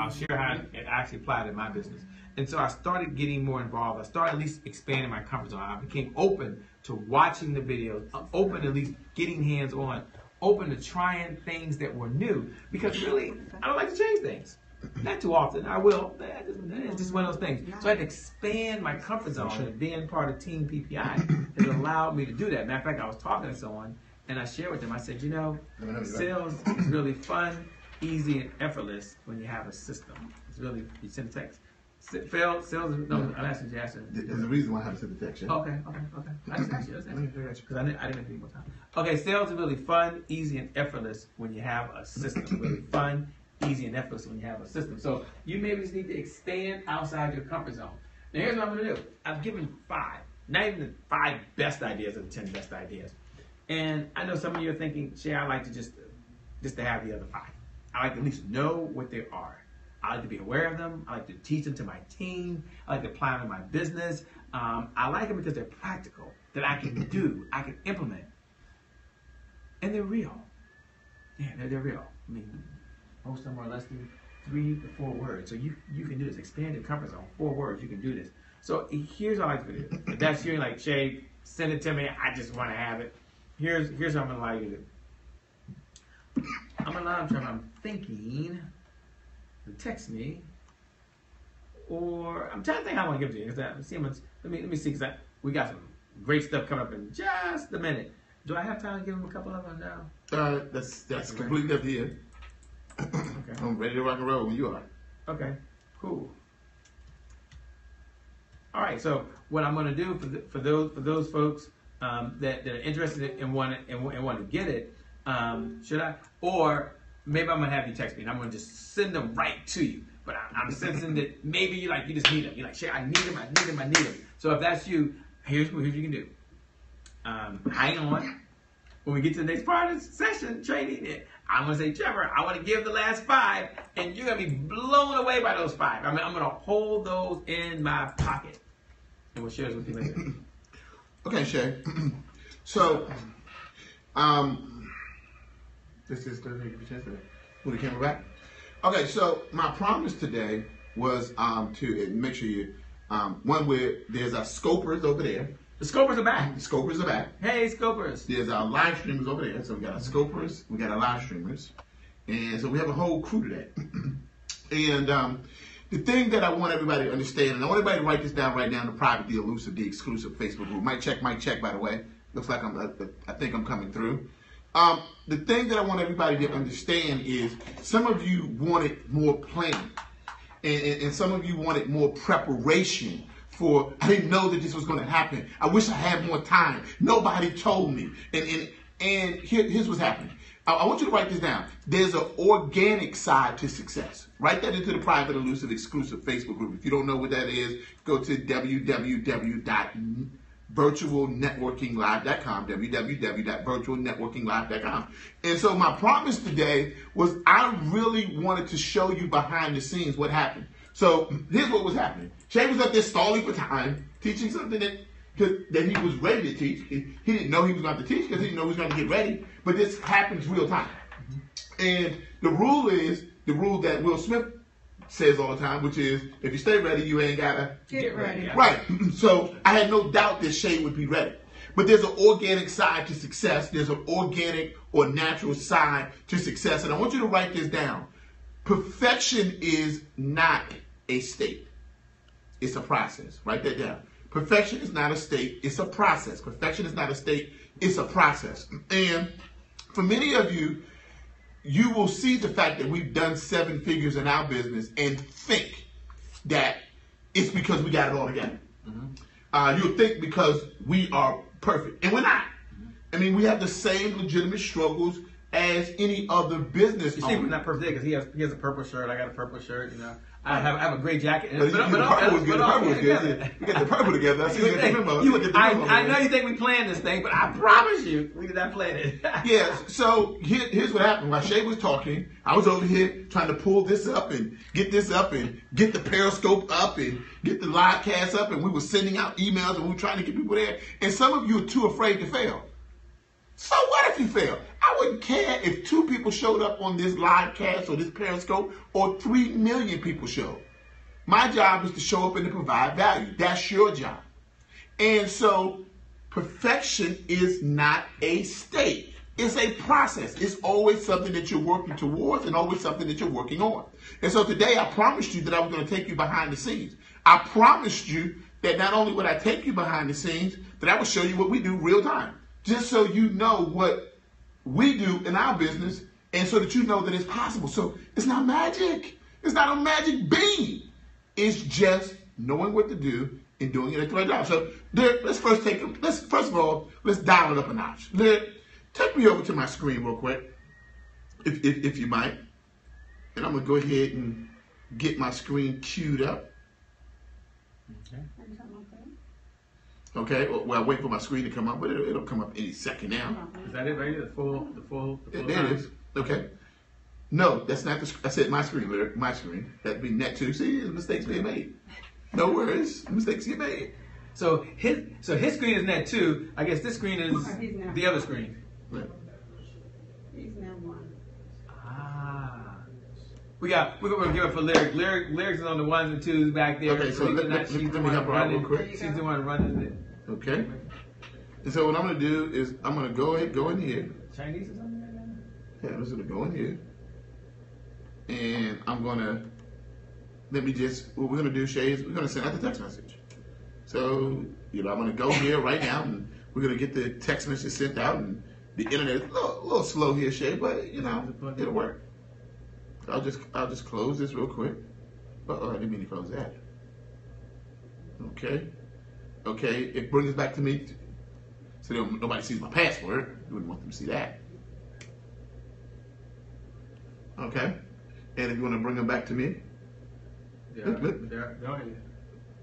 I'll share how it actually applied in my business. And so I started getting more involved. I started at least expanding my comfort zone. I became open to watching the videos, open to at least getting hands on, open to trying things that were new. Because really, I don't like to change things. Not too often. I will. It's just one of those things. So I had to expand my comfort zone. And being part of Team PPI has allowed me to do that. Matter of fact, I was talking to someone and I shared with them. I said, you know, sales is really fun, easy, and effortless when you have a system. It's really, you send a text. Sales, no, I'm asking you. There's a reason why I have to send the text. Yeah? Okay. I just asked you. Because I didn't have any more time. Okay, sales is really fun, easy, and effortless when you have a system. Really fun, easy, and effortless when you have a system. So you maybe just need to expand outside your comfort zone. Now here's what I'm going to do. I've given 5, not even the 5 best ideas of the 10 best ideas. And I know some of you are thinking, Shay, I like to just to have the other 5. I like to at least know what they are. I like to be aware of them. I like to teach them to my team. I like to apply them in my business. I like them because they're practical, that I can do, I can implement. And they're real. Yeah, they're real. I mean, most of them are less than 3 to 4 words. So you can do this. Expand your comfort zone. 4 words, you can do this. So here's how I like to do it. If that's you, like, Shay, send it to me. I just want to have it. Here's what I'm going to allow you to do. I'm going to allow them, I'm thinking, to text me, or I'm trying to think how I want to give it to you. Let me see, because we got some great stuff coming up in just a minute. Do I have time to give them a couple of them now? That's completely up to you. Okay. I'm ready to rock and roll when you are. Okay, cool. All right, so what I'm going to do for those folks that are interested in want to get it, should I? Or maybe I'm going to have you text me and I'm going to just send them right to you. But I'm sensing that maybe you just need them. You're like, Shay, I need them. So if that's you, here's what you can do. Hang on. When we get to the next part of the session, training, I'm going to say, Trevor, I want to give the last 5, and you're going to be blown away by those 5. I'm going to hold those in my pocket. And we'll share this with you later. Okay, Shay. So, this is the put the camera back. Okay, so my promise today was to make sure you, one where there's our scopers over there. The scopers are back. The scopers are back. Hey, scopers. There's our live streamers over there. So we got our scopers, we got our live streamers. And so we have a whole crew today. And the thing that I want everybody to understand, and I want everybody to write this down right now in the private, the elusive, the exclusive Facebook group. Mic check, by the way. Looks like I think I'm coming through. The thing that I want everybody to understand is some of you wanted more planning. And some of you wanted more preparation. I didn't know that this was going to happen. I wish I had more time. Nobody told me. And here's what's happening. I want you to write this down. There's an organic side to success. Write that into the private, elusive, exclusive Facebook group. If you don't know what that is, go to www.virtualnetworkinglive.com, www.virtualnetworkinglive.com. And so my promise today was I really wanted to show you behind the scenes what happened. So here's what was happening. Shay was up there stalling for time, teaching something that he was ready to teach. He didn't know he was going to teach because he didn't know he was going to get ready. But this happens real time. And the rule is the rule that Will Smith says all the time, which is if you stay ready, you ain't got to get ready. Right. So I had no doubt that Shay would be ready. But there's an organic side to success. There's an organic or natural side to success. And I want you to write this down. Perfection is not a state. It's a process. Write that down. Perfection is not a state. It's a process. Perfection is not a state. It's a process. And for many of you, you will see the fact that we've done 7 figures in our business and think that it's because we got it all together. Mm-hmm. You'll think because we are perfect. And we're not. Mm-hmm. I mean, we have the same legitimate struggles as any other business owner. You see, we're not perfect because he has a purple shirt. I got a purple shirt, you know. I have a gray jacket. But the purple was good. We get the purple together. I see you get the memo. I know you think we planned this thing, but I promise you, we did not plan it. Yeah, so here's what happened. While Shay was talking, I was over here trying to pull this up and get this up and get the Periscope up and get the live cast up, and we were sending out emails and we were trying to get people there. And some of you are too afraid to fail. So what if you fail? I wouldn't care if 2 people showed up on this live cast or this Periscope or 3 million people showed. My job is to show up and to provide value. That's your job. And so perfection is not a state. It's a process. It's always something that you're working towards and always something that you're working on. And so today I promised you that I was going to take you behind the scenes. I promised you that not only would I take you behind the scenes, but I would show you what we do real time. Just so you know what we do in our business and so that you know that it's possible. So it's not magic. It's not a magic bean. It's just knowing what to do and doing it at the right time. So let's first of all, let's dial it up a notch. Take me over to my screen real quick, if you might. And I'm going to go ahead and get my screen queued up. Okay, well, I'll wait for my screen to come up, but it'll come up any second now. Is that it right here? The full There it is. Okay. No, that's not I said my screen, my screen. That'd be net 2. See, mistakes being made. No worries. Mistakes get made. So his screen is net 2. I guess this screen is the other screen. Right. He's now 1. We're gonna give it for Lyric. Lyric is on the 1s and 2s back there. Okay, so let me help her out real quick. She's the one running it. Okay. And so what I'm gonna do is I'm gonna go in here. Chinese or something? Yeah, I'm just gonna go in here. And I'm gonna what we're gonna do, Shay, is we're gonna send out the text message. So, I'm gonna go here right now and we're gonna get the text message sent out, and the internet is a little slow here, Shay, but it'll work. I'll just close this real quick. I didn't mean to close that. Okay, it brings us back to me. So nobody sees my password. You wouldn't want them to see that. Okay, and if you want to bring them back to me,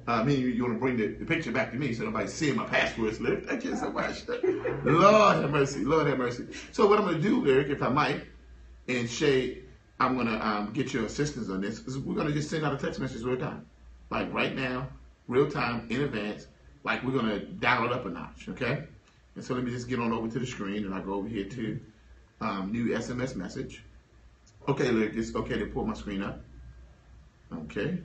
I mean, you want to bring the picture back to me so nobody's seeing my password slip. Thank you so much. Lord have mercy. Lord have mercy. So what I'm going to do, Lyric, if I might, and Shay, I'm going to get your assistance on this, is we're going to just send out a text message real time. Like right now, real time, in advance. Like we're going to dial it up a notch, okay? And so let me just get on over to the screen, and I'll go over here to new SMS message. Okay, Lyric, it's okay to pull my screen up. Okay.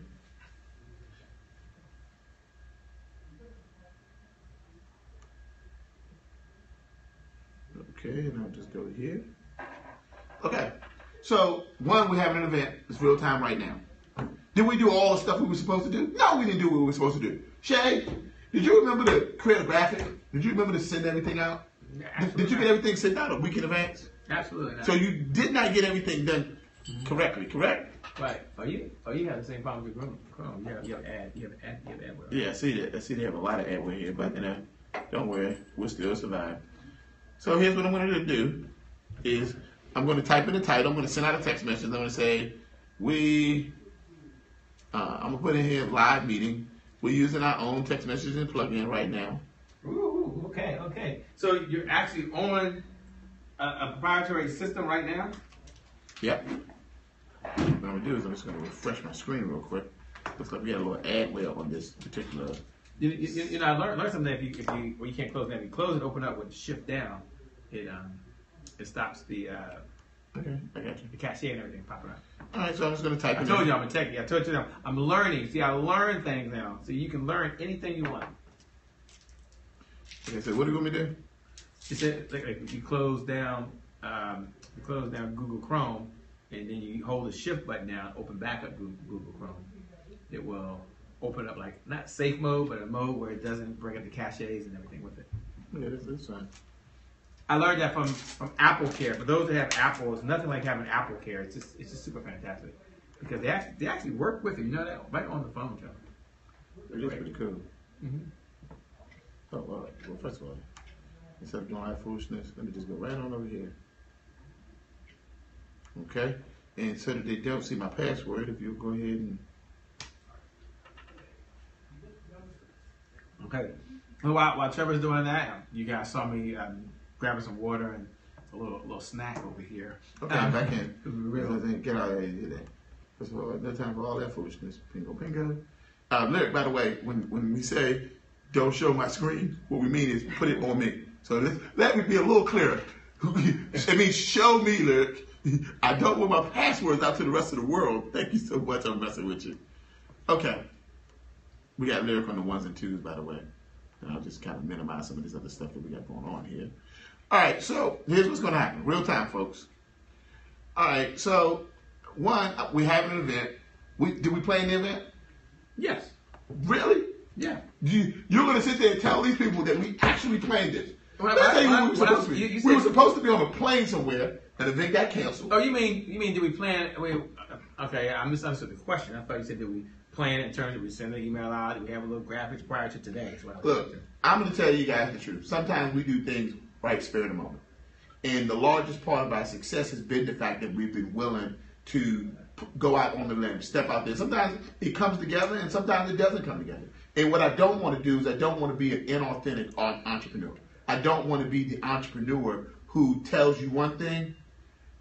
Okay, and I'll just go here. Okay, so one, we're having an event. It's real time right now. Did we do all the stuff we were supposed to do? No, we didn't do what we were supposed to do. Shay, did you remember to create a graphic? Did you remember to send everything out? Did you get everything sent out a week in advance? Absolutely not. So you did not get everything done correctly, correct? Right. You have the same problem with Chrome. You have adware. Yeah, I see that. I see they have a lot of adware here, but don't worry, we'll still survive. So here's what I'm going to do is I'm going to type in the title. I'm going to send out a text message. I'm going to say, I'm going to put in here live meeting. We're using our own text messaging plugin right now. Ooh, okay. So you're actually on a proprietary system right now? Yep. What I'm going to do is I'm just going to refresh my screen real quick. Looks like we got a little adware on this particular. I learned something. If you can't close it, if you close it, open up with shift down, it stops the Okay, I got you. the cache and everything popping up. All right, so I'm just going to type I in. told you I'm a techie. I told you I'm learning. See, I learn things now, so you can learn anything you want. Okay, so what do you want me to do? You said like you close down Google Chrome, and then you hold the shift button down, open back up Google Chrome. It will open up like not safe mode, but a mode where it doesn't bring up the caches and everything with it. Yeah, that's fine. I learned that from Apple Care. For those that have Apple, it's nothing like having Apple Care. It's just super fantastic because they actually work with you. You know that right on the phone, Joe. It is pretty cool. Mm-hmm. Oh, well, first of all, instead of doing that foolishness, let me just go right on over here. Okay, and so that they don't see my password, if you go ahead and. Okay. Well, while Trevor's doing that, you guys saw me grabbing some water and a little snack over here. Okay, I'm back in. Really? Get out of there. First of all, no time for all that foolishness. Pingo. Lyric, by the way, when we say don't show my screen, what we mean is put it on me. So let me be a little clearer. I mean, show me, Lyric. I don't want my passwords out to the rest of the world. Thank you so much. I'm messing with you. Okay. We got Lyric on the ones and twos, by the way. And I'll just kind of minimize some of this other stuff that we got going on here. All right, so here's what's going to happen. Real time, folks. All right, so one, we have an event. Did we play in the event? Yes. Really? Yeah. You're going to sit there and tell these people that we actually planned this. Well, Let me tell you well, what we were supposed to be. you We were said- supposed to be on a plane somewhere, and the event got canceled. Oh, you mean did we plan? Wait, okay, I misunderstood the question. I thought you said did we plan in terms of we send an email out? Did we have a little graphics prior to today? That's what I was Look, thinking. I'm going to tell you guys the truth. Sometimes we do things right spur of the moment. And the largest part of our success has been the fact that we've been willing to go out on the limb, step out there. Sometimes it comes together and sometimes it doesn't come together. And what I don't want to do is I don't want to be an inauthentic entrepreneur. I don't want to be the entrepreneur who tells you one thing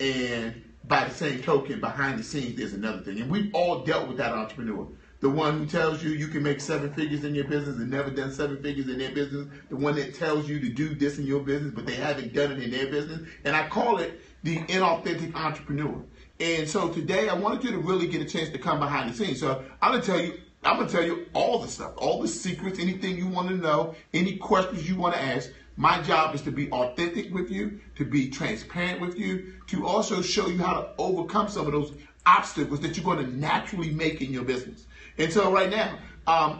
and by the same token, behind the scenes, there's another thing. And we've all dealt with that entrepreneur. The one who tells you you can make 7 figures in your business and never done 7 figures in their business. The one that tells you to do this in your business, but they haven't done it in their business. And I call it the inauthentic entrepreneur. And so today I wanted you to really get a chance to come behind the scenes. So I'm going to tell you all the stuff, all the secrets, anything you want to know, any questions you want to ask. My job is to be authentic with you, to be transparent with you, to also show you how to overcome some of those obstacles that you're going to naturally make in your business. And so right now,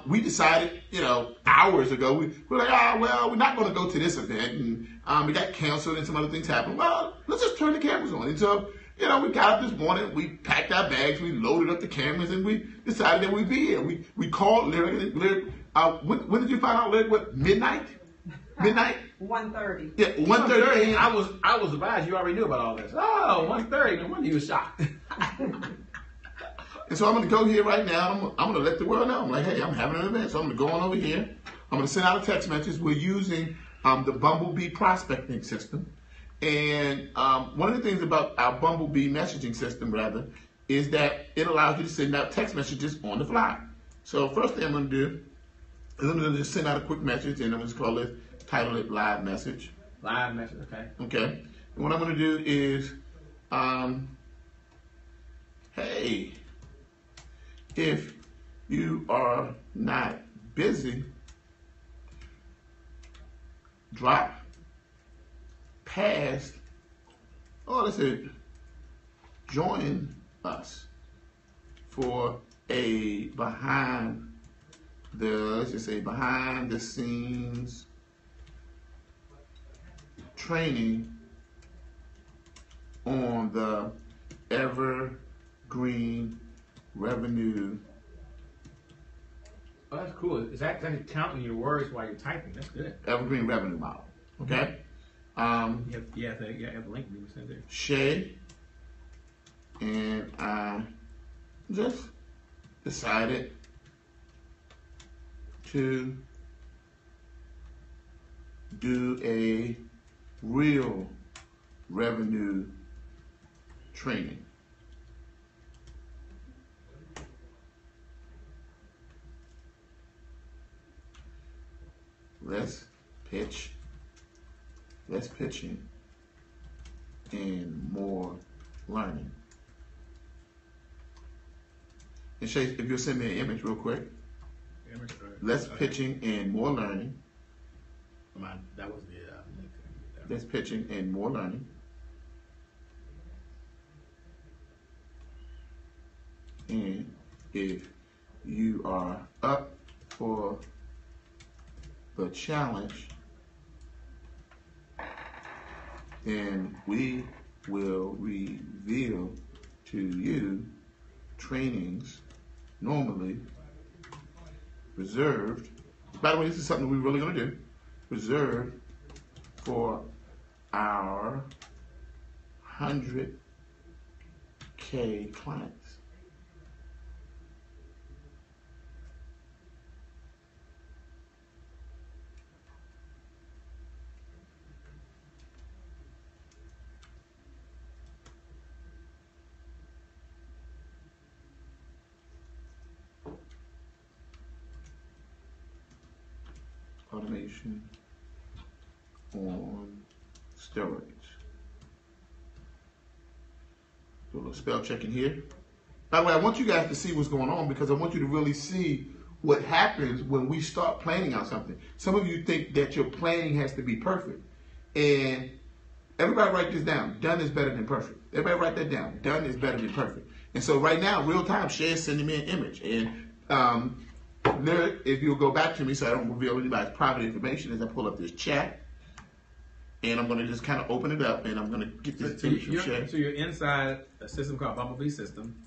we decided, hours ago, we're like, we're not going to go to this event. And it got canceled and some other things happened. Well, let's just turn the cameras on. And so, we got up this morning, we packed our bags, we loaded up the cameras, and we decided that we'd be here. We called Lyric. When did you find out, Lyric? What, midnight? Midnight? 1:30. Yeah, 1:30 a.m. I was advised you already knew about all this. Oh, 1:30. No wonder you was shocked. And so I'm going to go here right now. I'm going to let the world know. I'm like, hey, I'm having an event. So I'm going to go on over here. I'm going to send out a text message. We're using the Bumblebee prospecting system. And one of the things about our Bumblebee messaging system, rather, is that it allows you to send out text messages on the fly. So first thing I'm going to do is I'm going to just send out a quick message, and I'm going to title it live message. Live message, okay. Okay. And what I'm going to do is, hey, if you are not busy, drop past, let's say, join us for a behind the scenes training on the Evergreen Revenue. Oh, that's cool. It's actually counting your words while you're typing. That's good. Evergreen Revenue Model. Okay? You have the link we sent there. Shay and I just decided to do a real revenue training. Let's pitching and more learning. And Shay, if you'll send me an image real quick. Less pitching and more learning. That was the link. Less pitching and more learning. And if you are up for the challenge, then we will reveal to you trainings normally reserved. By the way, this is something we're really going to do. Reserved for our 100K clients. Automation on steroids. Do a little spell check in here. By the way, I want you guys to see what's going on because I want you to really see what happens when we start planning out something. Some of you think that your planning has to be perfect. And everybody write this down. Done is better than perfect. Everybody write that down. Done is better than perfect. And so right now, real time, Shay is sending me an image. And there, if you'll go back to me so I don't reveal anybody's private information as I pull up this chat. And I'm going to just kind of open it up and I'm going to get this to you, Shay. So you're inside a system called Bumblebee System.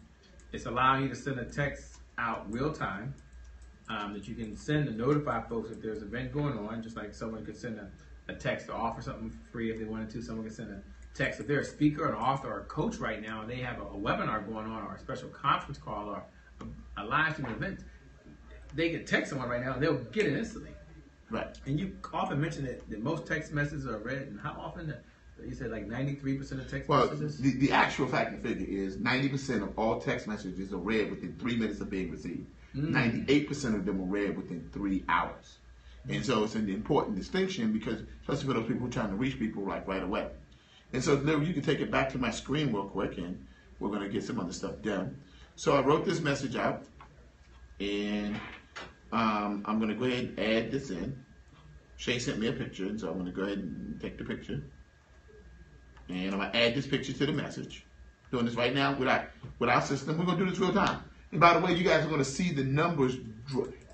It's allowing you to send a text out real time that you can send to notify folks if there's an event going on, just like someone could send a text to offer something for free if they wanted to. Someone could send a text if they're a speaker, an author, or a coach right now, and they have a webinar going on or a special conference call or a live stream event. They can text someone right now and they'll get it instantly. Right. And you often mention that most text messages are read, and how often? You said like 93% of text messages? Well, the actual fact and figure is 90% of all text messages are read within 3 minutes of being received. 98% of them are read within 3 hours. And so it's an important distinction because, especially for those people who are trying to reach people like right away. And so Larry, you can take it back to my screen real quick and we're going to get some other stuff done. So I wrote this message out and I'm going to go ahead and add this in. Shay sent me a picture, and so I'm going to go ahead and take the picture. And I'm going to add this picture to the message. Doing this right now with our system. We're going to do this real time. And by the way, you guys are going to see the numbers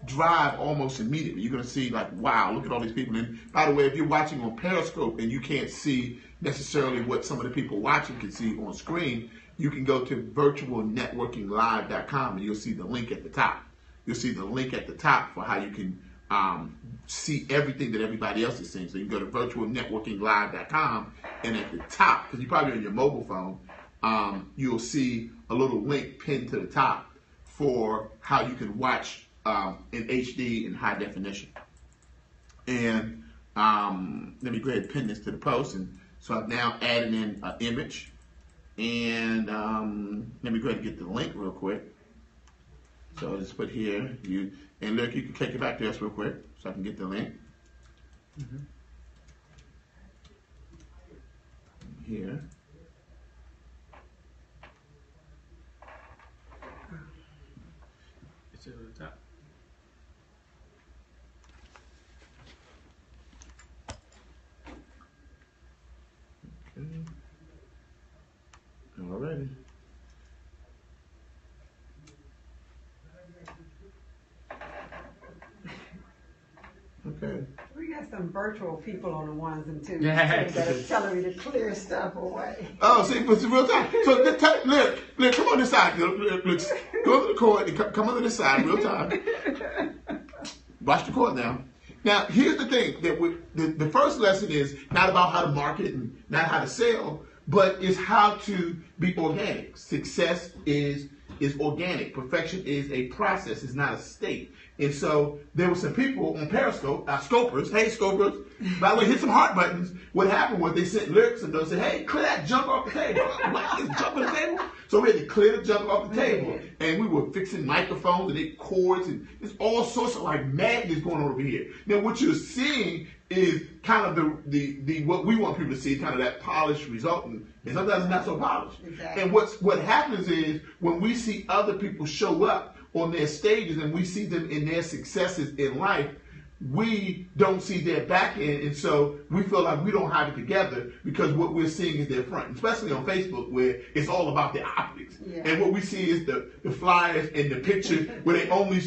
drive almost immediately. You're going to see like, wow, look at all these people. And by the way, if you're watching on Periscope and you can't see necessarily what some of the people watching can see on screen, you can go to virtualnetworkinglive.com and you'll see the link at the top. You'll see the link at the top for how you can see everything that everybody else is seeing. So you can go to virtualnetworkinglive.com and at the top, because you're probably on your mobile phone, you'll see a little link pinned to the top for how you can watch in HD in high definition. And let me go ahead and pin this to the post. And so I've now added in an image. And let me go ahead and get the link real quick. So I'll just put here, and look, you can take it back to us real quick so I can get the link. Here. It's at the top. Okay. Alrighty. Okay. We got some virtual people on the ones and twos Yeah. that are telling me to clear stuff away. Oh, see, but it's real time. So look, come on this side. Look, go to the court and come on this side, real time. Watch the court now. Now, here's the thing: that the first lesson is not about how to market and not how to sell, but is how to be organic. Success is organic. Perfection is a process. It's not a state. And so there were some people on Periscope, scopers. Hey, scopers. By the way, hit some heart buttons. What happened was they sent lyrics and they said, hey, clear that junk off the table. What is junk on the table? So we had to clear the junk off the table. And we were fixing microphones and it cords and there's all sorts of like madness going on over here. Now what you're seeing is kind of the what we want people to see, kind of that polished result. And sometimes it's not so polished. Exactly. And what happens is when we see other people show up on their stages and we see them in their successes in life, we don't see their back end, and so we feel like we don't have it together because what we're seeing is their front, especially on Facebook where it's all about the optics. Yeah. And what we see is the flyers and the pictures where they only,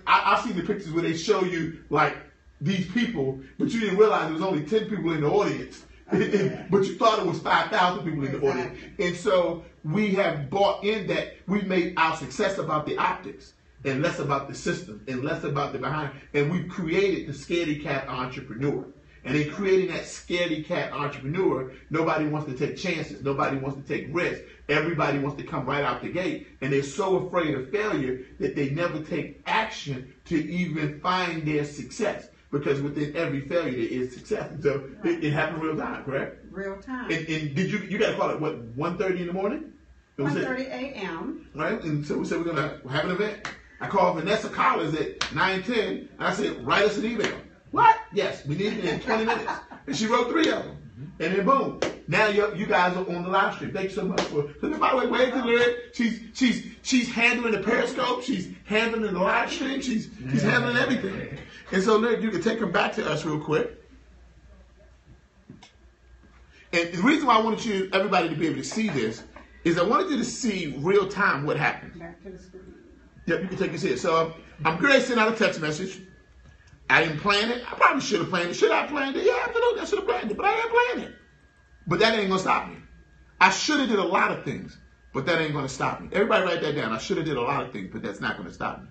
I've seen the pictures where they show you like these people, but you didn't realize there was only 10 people in the audience. But you thought it was 5,000 people in the audience. And so we have bought in that we made our success about the optics and less about the system and less about the behind. And we've created the scaredy cat entrepreneur. And in creating that scaredy cat entrepreneur, nobody wants to take chances. Nobody wants to take risks. Everybody wants to come right out the gate. And they're so afraid of failure that they never take action to even find their success. Because within every failure there is success. And so it happened real time, correct? Real time. And did you got to call it, what, 1:30 in the morning? 1:30 a.m. Right? And so we said we're going to have an event. I called Vanessa Collins at 9:10, and I said, write us an email. What? Yes, we need it in 20 minutes. And she wrote 3 of them. And then boom, Now you guys are on the live stream. Thank you so much for. By the way, wave to Lyric. She's handling the Periscope. She's handling the live stream. She's handling everything. And so, Lyric, you can take her back to us real quick. And the reason why I wanted everybody to be able to see this is I wanted you to see real time what happened. Back to the screen. Yep, you can take a see it. So I'm going to send out a text message. I didn't plan it. I probably should have planned it. Should I have planned it? Yeah, absolutely. I should have planned it, but I didn't plan it. But that ain't going to stop me. I should have did a lot of things, but that ain't going to stop me. Everybody write that down. I should have did a lot of things, but that's not going to stop me.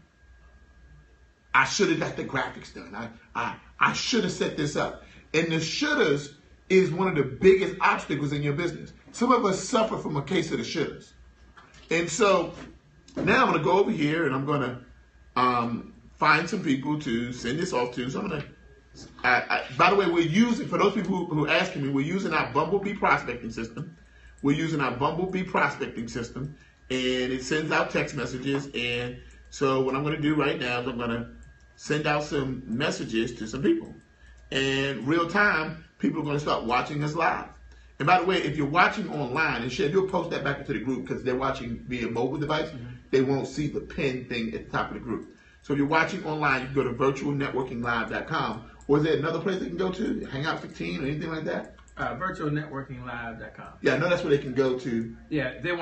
I should have got the graphics done. I should have set this up. And the shouldas is one of the biggest obstacles in your business. Some of us suffer from a case of the shouldas. And so now I'm going to go over here and I'm going to find some people to send this off to. So I'm going to, by the way, we're using, for those people who are asking me, we're using our Bumblebee prospecting system. We're using our Bumblebee prospecting system, and it sends out text messages. And so what I'm going to do right now is I'm going to send out some messages to some people. And real time, people are going to start watching us live. And by the way, if you're watching online, and Shed, you'll post that back into the group because they're watching via mobile device, they won't see the pin thing at the top of the group. So if you're watching online, you can go to virtualnetworkinglive.com. Or is there another place they can go to? Hangout 15 or anything like that? Virtualnetworkinglive.com. Yeah, I know that's where they can go to. Yeah, they can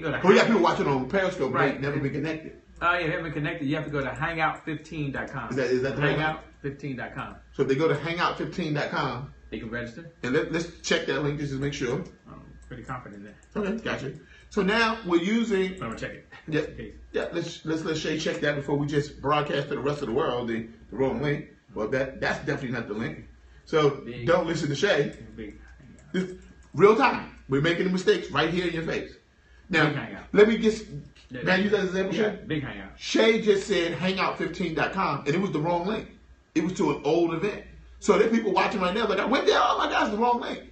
go to. Oh, we got people watching on Periscope, right? They've never been connected. Oh, yeah, they haven't been connected. You have to go to hangout15.com. Is that the hangout15.com? So if they go to hangout15.com, they can register. And let's check that link just to make sure. I'm pretty confident there. Okay, gotcha. So now we're using. I'm gonna check it. Yeah. Let's Shay check that before we just broadcast to the rest of the world the wrong link. Well, that's definitely not the link. So don't listen to Shay. This, real time. We're making the mistakes right here in your face. Now, let me just. Now use that as an example, Shay? Big Hangout. Shay just said hangout15.com, and it was the wrong link. It was to an old event. So there are people watching right now like, oh my God, it's the wrong link.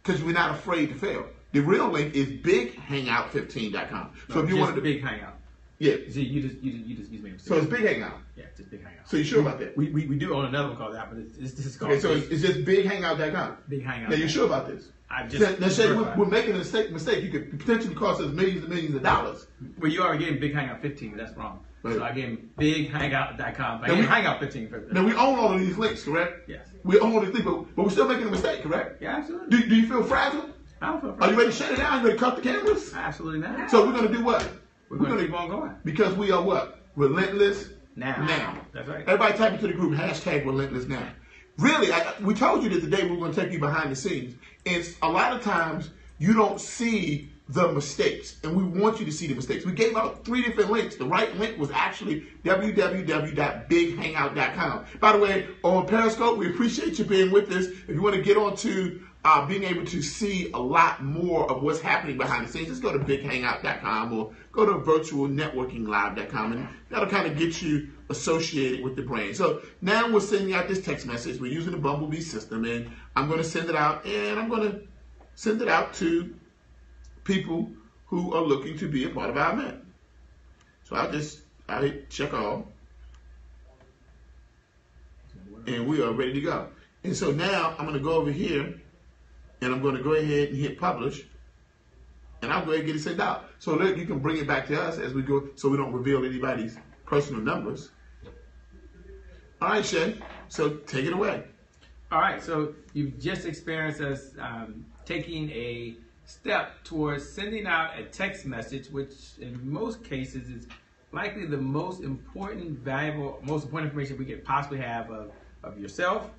Because we're not afraid to fail. The real link is bighangout15.com. So if you want to Big Hangout. Yeah. See, you just made a mistake. So it's Big Hangout. Yeah, just Big Hangout. So you sure about that? We do own another one called that, but this is called. Okay, so it's just bighangout.com. Big Hangout. Now you sure about this? I just. Now Shay, we're making a mistake. You could potentially cost us millions and millions of dollars. Well, you already gave him Big Hangout 15. That's wrong. Right. So I gave him bighangout.com. I gave him Hangout 15 first. Now we own all of these links, correct? Yes. We own all these links, but we're still making a mistake, correct? Yeah, absolutely. Do you feel fragile? I don't feel Are fragile. you ready to shut it down? You ready to cut the cameras? Absolutely not. So we're going to do what? We're going to keep on going. Because we are what? Relentless now. That's right. Everybody type into the group, #relentless now. Really, we told you that today we were going to take you behind the scenes. And a lot of times you don't see the mistakes, and we want you to see the mistakes. We gave out 3 different links. The right link was actually www.bighangout.com. By the way, on Periscope, we appreciate you being with us. If you want to get on to being able to see a lot more of what's happening behind the scenes, just go to bighangout.com or go to virtualnetworkinglive.com, and that'll kind of get you associated with the brand. So now we're sending out this text message. We're using the Bumblebee system, and I'm going to send it out, and I'm going to send it out to people who are looking to be a part of our event. So I hit check all, and we are ready to go. And so now I'm going to go over here, and I'm going to go ahead and hit publish, and I'll go ahead and get it sent out. So look, you can bring it back to us as we go, so we don't reveal anybody's personal numbers. All right, Shay, so take it away. All right, so you've just experienced us taking a step towards sending out a text message, which in most cases is likely the most important, valuable, most important information we could possibly have of yourself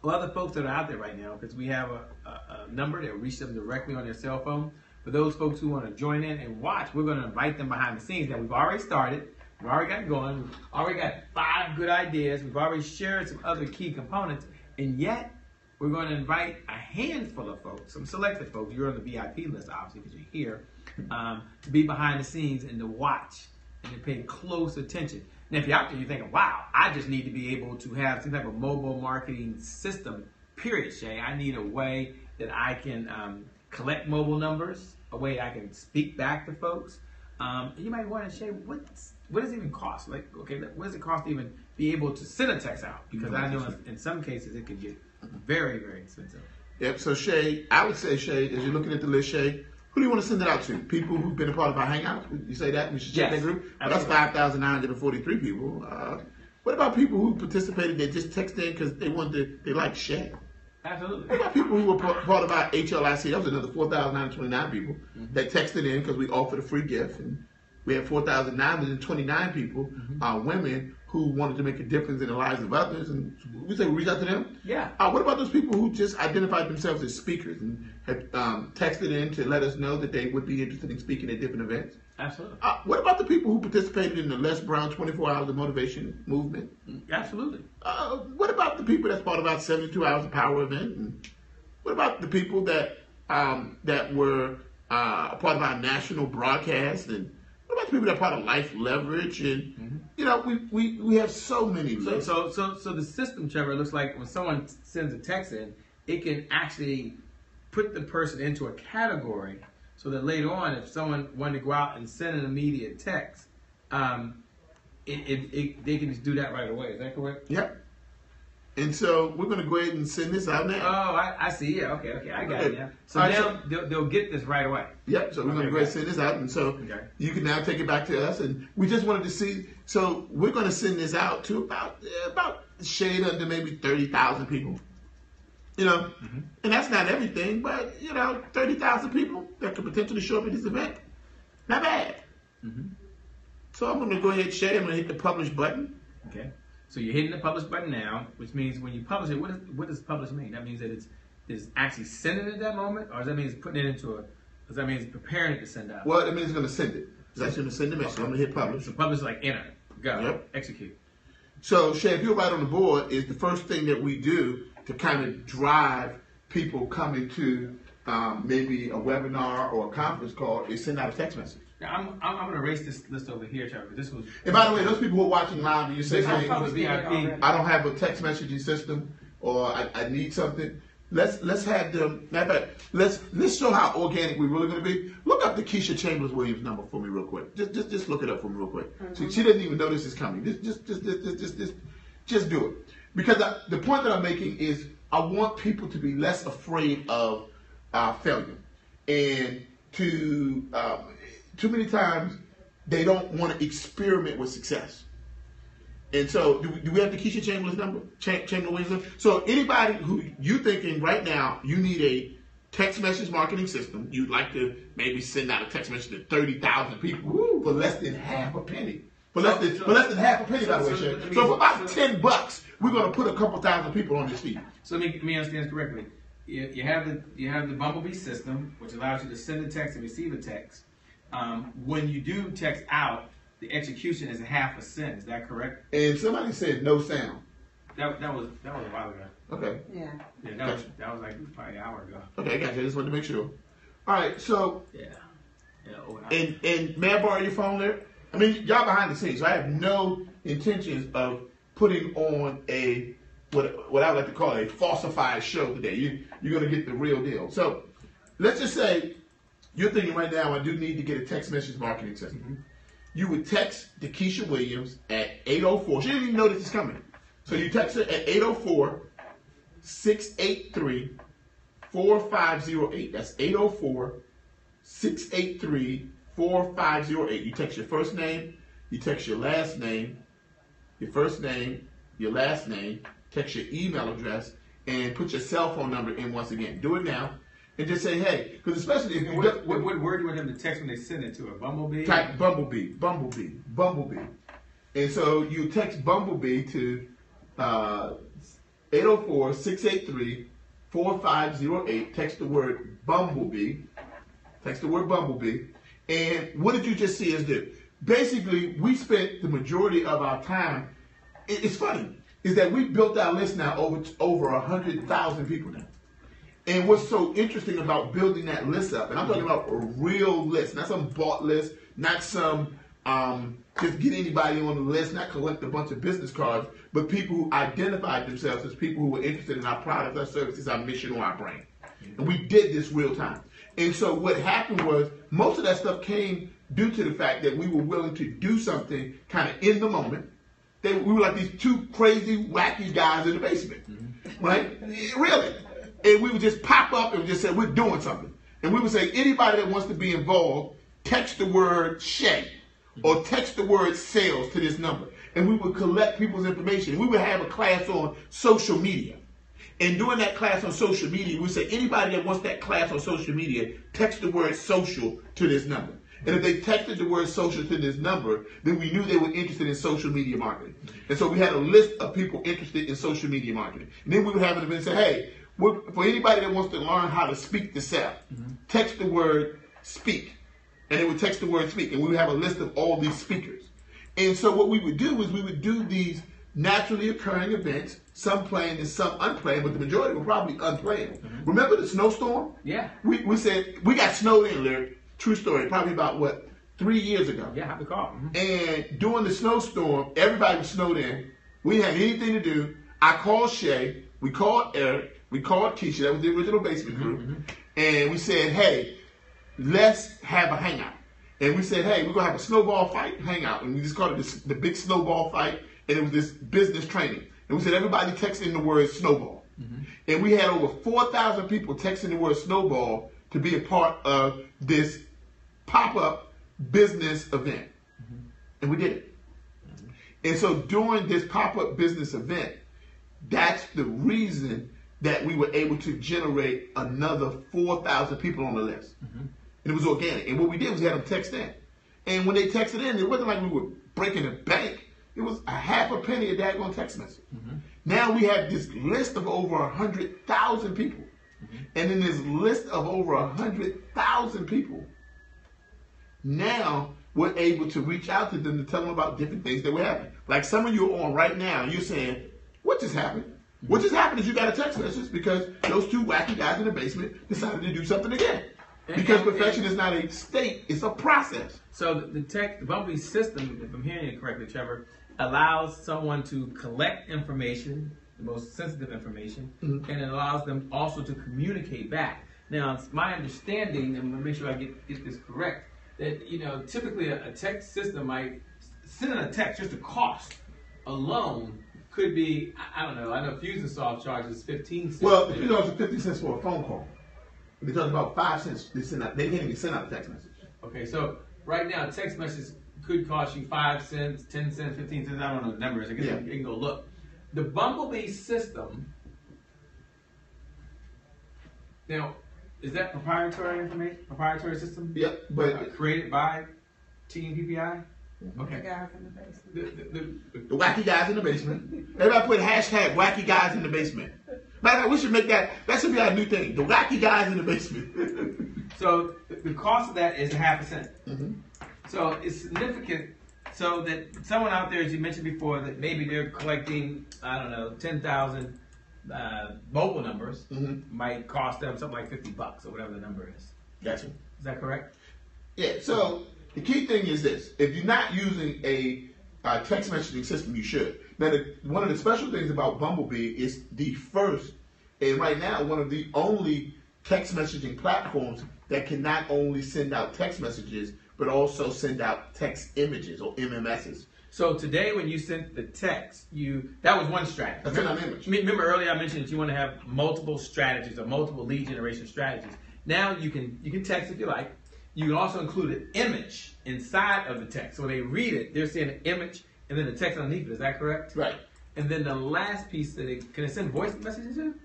or other folks that are out there right now, because we have a number that reach them directly on their cell phone. For those folks who want to join in and watch, we're going to invite them behind the scenes. Now, we've already started. We've already got going. We've already got 5 good ideas. We've already shared some other key components. And yet, we're going to invite a handful of folks, some selected folks. You're on the VIP list, obviously, because you're here, to be behind the scenes and to watch and to pay close attention. Now, if you're out there, you're thinking, wow, I just need to be able to have some type of mobile marketing system, period, Shay. I need a way that I can collect mobile numbers, a way I can speak back to folks. You might want to say, what does it even cost? Like, okay, what does it cost to even be able to send a text out? Because I know in some cases it could get very, very expensive. Yep. So Shay, I would say Shay, as you're looking at the list, Shay, who do you want to send it out to? People who've been a part of our Hangouts? You say that? We should check Yes, that group? Well, that's absolutely. 5,943 people. What about people who participated that just texted in because they like Shay? What Absolutely. about people who were part of our HLIC? That was another 4,929 people that texted in because we offered a free gift. And we had 4,929 people, women, who wanted to make a difference in the lives of others. And we say we reach out to them. Yeah. What about those people who just identified themselves as speakers and had texted in to let us know that they would be interested in speaking at different events? Absolutely. What about the people who participated in the Les Brown 24 Hours of Motivation movement? Absolutely. What about the people that's part of our 72 Hours of Power event? And what about the people that that were part of our national broadcast? And what about the people that are part of Life Leverage? And you know, we have so many lists. So the system, Trevor, looks like when someone sends a text in, it can actually put the person into a category so that later on, if someone wanted to go out and send an immediate text, they can just do that right away. Is that correct? Yep. And so we're going to go ahead and send this out now. Oh, I see. Yeah, okay, I got it. Yeah. So All right, now they'll get this right away. Yep, so we're going to go ahead and send this out. And so you can now take it back to us. And we just wanted to see, so we're going to send this out to about shade under maybe 30,000 people. You know, and that's not everything, but, 30,000 people that could potentially show up at this event. Not bad. So I'm going to go ahead, Shay, I'm going to hit the publish button. Okay. So you're hitting the publish button now, which means when you publish it, what does publish mean? That means that it's actually sending it at that moment, or does that mean it's putting it into does that mean it's preparing it to send out? Well, it means it's going to send it. It's actually going to send the message. So I'm going to hit publish. So publish is like enter, go, Yep. execute. So, Shay, if you're right on the board, is the first thing that we do to kind of drive people coming to maybe a webinar or a conference call is send out a text message. Now, I'm going to erase this list over here, Trevor. This was. And by the way, those people who are watching live and you say, This hey, was VIP. I don't have a text messaging system or I need something. Let's have them. Matter of fact, let's show how organic we're really going to be. Look up the Keisha Chambers Williams number for me real quick. Just look it up for me real quick. She doesn't even know this is coming. Just do it. Because the point that I'm making is I want people to be less afraid of failure, and too many times they don't want to experiment with success. And so, do we have the Keisha Chambers number? Chamber Williams number? So anybody who you thinking right now, you need a text message marketing system. You'd like to maybe send out a text message to 30,000 people for less than half a penny. For less than half a penny, by the way, Shay. So for about $10, we're going to put a couple thousand people on this feed. So let me understand this correctly. You have the Bumblebee system, which allows you to send a text and receive a text. When you do text out, the execution is half a cent. Is that correct? And somebody said no sound. That was a while ago. Okay. Yeah. Yeah, that was like probably an hour ago. Okay, gotcha. I just wanted to make sure. All right, so Yeah. and may I borrow your phone there? I mean, y'all behind the scenes, so I have no intentions of putting on a what I would like to call a falsified show today. You're gonna get the real deal. So let's just say you're thinking right now, I do need to get a text message marketing system. You would text the Keisha Williams at 804. She didn't even know this is coming. So you text her at 804-683-4508. That's 804-683-4508. You text your first name, you text your last name, your first name, your last name, text your email address, and put your cell phone number in once again. Do it now. And just say, hey, because especially if you What word do you want them to text when they send it to a Bumblebee? type Bumblebee. And so you text Bumblebee to 804-683-4508. Text the word Bumblebee. And what did you just see us do? Basically, we spent the majority of our time. It's funny, is that we built our list now over 100,000 people now. And what's so interesting about building that list up, and I'm talking about a real list, not some bought list, not some just get anybody on the list, not collect a bunch of business cards, but people who identified themselves as people who were interested in our products, our services, our mission, or our brand. And we did this real time. And so what happened was most of that stuff came due to the fact that we were willing to do something kind of in the moment. We were like these two crazy, wacky guys in the basement, right? Really. and we would just pop up and just say, we're doing something. And we would say, anybody that wants to be involved, text the word Shay or text the word sales to this number. And we would collect people's information. And we would have a class on social media. And during that class on social media, we would say, anybody that wants that class on social media, text the word social to this number. And if they texted the word social to this number, then we knew they were interested in social media marketing. And so we had a list of people interested in social media marketing. And then we would have an event and say, hey, for anybody that wants to learn how to speak to sell, text the word speak. And they would text the word speak. And we would have a list of all these speakers. And so what we would do is we would do these naturally occurring events, some planned and some unplanned, but the majority were probably unplanned. Remember the snowstorm? Yeah. We said, we got snowed in, Larry. True story, probably about, 3 years ago. Yeah, I recall. And during the snowstorm, everybody was snowed in. We didn't have anything to do. I called Shay. We called Eric. We called Keisha. That was the original basement group. And we said, hey, let's have a hangout. And we said, hey, we're going to have a snowball fight hangout. And we just called it the big snowball fight. And it was this business training. And we said, everybody text in the word snowball. And we had over 4,000 people texting the word snowball to be a part of this pop-up business event. And we did it. And so during this pop-up business event, that's the reason that we were able to generate another 4,000 people on the list. And it was organic. And what we did was we had them text in. And when they texted in, it wasn't like we were breaking the bank. It was a half a penny a daggone text message. Now we have this list of over 100,000 people. And in this list of over 100,000 people, now we're able to reach out to them to tell them about different things that were happening. Like some of you are on right now, and you're saying, what just happened? What just happened is you got a text message because those two wacky guys in the basement decided to do something again. Because perfection is not a state, it's a process. So the Bumblebee system, if I'm hearing you correctly, Trevor, allows someone to collect information, the most sensitive information, and it allows them also to communicate back. Now, it's my understanding, and I'm going to make sure I get this correct, that typically a text system might send a text, just the cost alone could be, I don't know, I know Fusionsoft charges 15 cents. Well, if you know, it's 50 cents for a phone call. If it's about 5 cents, they can't even send out a text message. Okay, so right now, a text message could cost you 5 cents, 10 cents, 15 cents, I don't know the numbers, I guess you can go look. The Bumblebee system, now, is that proprietary information, proprietary system? Yep, but created by Team PPI? Okay. The guys in the basement. The wacky guys in the basement. Everybody put hashtag wacky guys in the basement. Matter of fact, we should make that should be our new thing. The wacky guys in the basement. So the cost of that is 0.5 cent. So it's significant. So that someone out there, as you mentioned before, that maybe they're collecting, I don't know, 10,000 mobile numbers, might cost them something like $50 or whatever the number is. Gotcha. Is that correct? Yeah. So the key thing is this: if you're not using a text messaging system, you should. Now, one of the special things about Bumblebee is the first, and right now, one of the only text messaging platforms that can not only send out text messages, but also send out text images or MMSs. So today, when you sent the text, that was one strategy. I sent an image. Remember earlier I mentioned that you want to have multiple strategies or multiple lead generation strategies. Now you can text if you like. You can also include an image inside of the text. So when they read it, they're seeing an image and then the text underneath it. Is that correct? Right. And then the last piece, can it send voice messages to?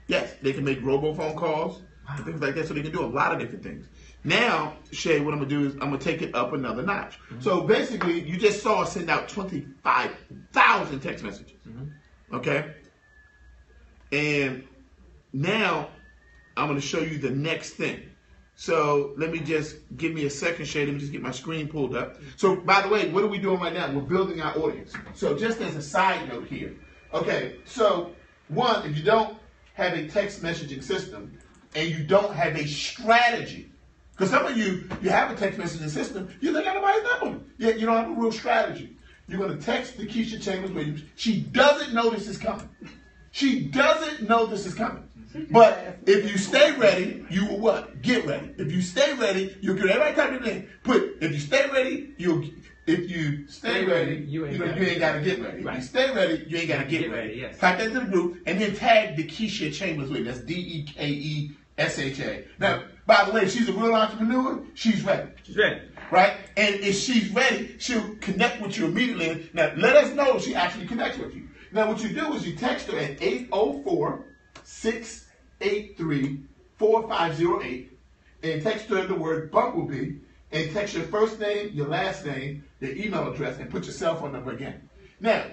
Yes, they can make robophone calls and things like that. So they can do a lot of different things. Now, Shay, what I'm going to do is I'm going to take it up another notch. So basically, you just saw us send out 25,000 text messages. Okay? And now I'm going to show you the next thing. So let me just, give me a second, Shay. Let me just get my screen pulled up. So by the way, what are we doing right now? We're building our audience. So just as a side note here. Okay, so one, if you don't have a text messaging system and you don't have a strategy, because some of you have a text messaging system, you think everybody's number, yet you don't have a real strategy. You're going to text the Keisha Chambers Williams. She doesn't know this is coming. She doesn't know this is coming. But if you stay ready, you will what? Get ready. If you stay ready, you'll get everybody type it in. If you stay ready, if you stay ready, you ain't got to get ready. If you stay ready, you ain't got to get ready. Yes. Type that to the group and then tag Dekesha Chambers with it. That's DEKESHA. Now, by the way, she's a real entrepreneur. She's ready. She's ready. Right? And if she's ready, she'll connect with you immediately. Now, let us know she actually connects with you. Now, what you do is you text her at 804-683-4508 and text her the word Bumblebee and text your first name, your last name, your email address, and put your cell phone number again. Now,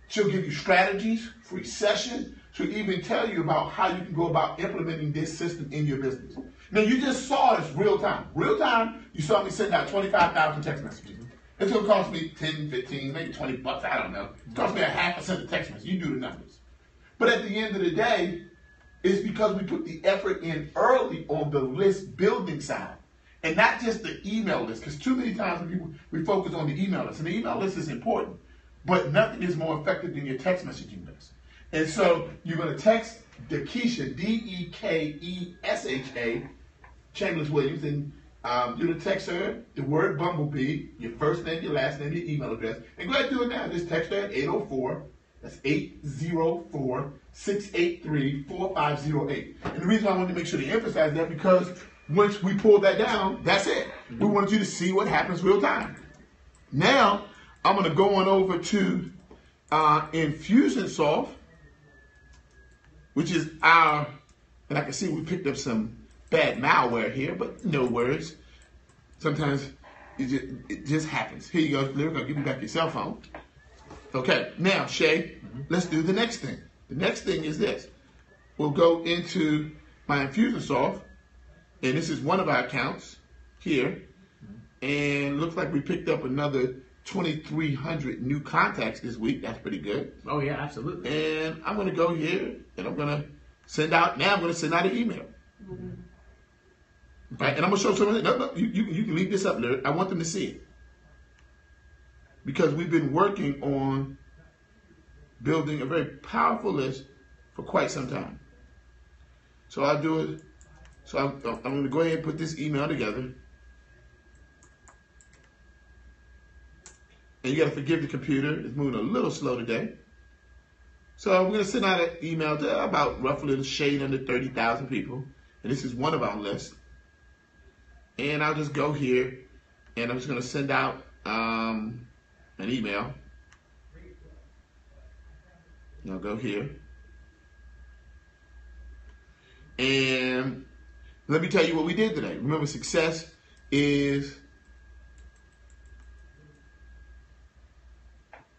she'll give you strategies, free sessions. She'll even tell you about how you can go about implementing this system in your business. Now, you just saw this real time. Real time, you saw me send out 25,000 text messages. It's going to cost me 10, 15, maybe 20 bucks, I don't know. It costs me 0.5% of text message. You do the numbers. But at the end of the day, it's because we put the effort in early on the list building side. And not just the email list, because too many times we focus on the email list. And the email list is important, but nothing is more effective than your text messaging list. And so you're going to text Dekesha, DEKESHA, Chambers Williams, and you're going to text her the word Bumblebee, your first name, your last name, your email address. And go ahead and do it now. Just text her at 804. That's 804-683-4508. And the reason I wanted to make sure to emphasize that because once we pull that down, that's it. We wanted you to see what happens real time. Now, I'm going to go on over to Infusionsoft, which is and I can see we picked up some bad malware here, but no worries. Sometimes it just happens. Here you go, Lyric. I'll give you back your cell phone. Okay, now, Shay, let's do the next thing. The next thing is this. We'll go into my Infusionsoft, and this is one of our accounts here, and looks like we picked up another 2,300 new contacts this week. That's pretty good. Oh, yeah, absolutely. And I'm going to go here, and I'm going to send out an email. Right, and I'm going to show someone. No, you can leave this up, Lyric. I want them to see it. Because we've been working on building a very powerful list for quite some time. So I'll do it. So I'm going to go ahead and put this email together. And you got to forgive the computer. It's moving a little slow today. So I'm going to send out an email to about roughly a shade under 30,000 people. And this is one of our lists. And I'll just go here and I'm just going to send out an email. And I'll go here. And let me tell you what we did today. Remember, success is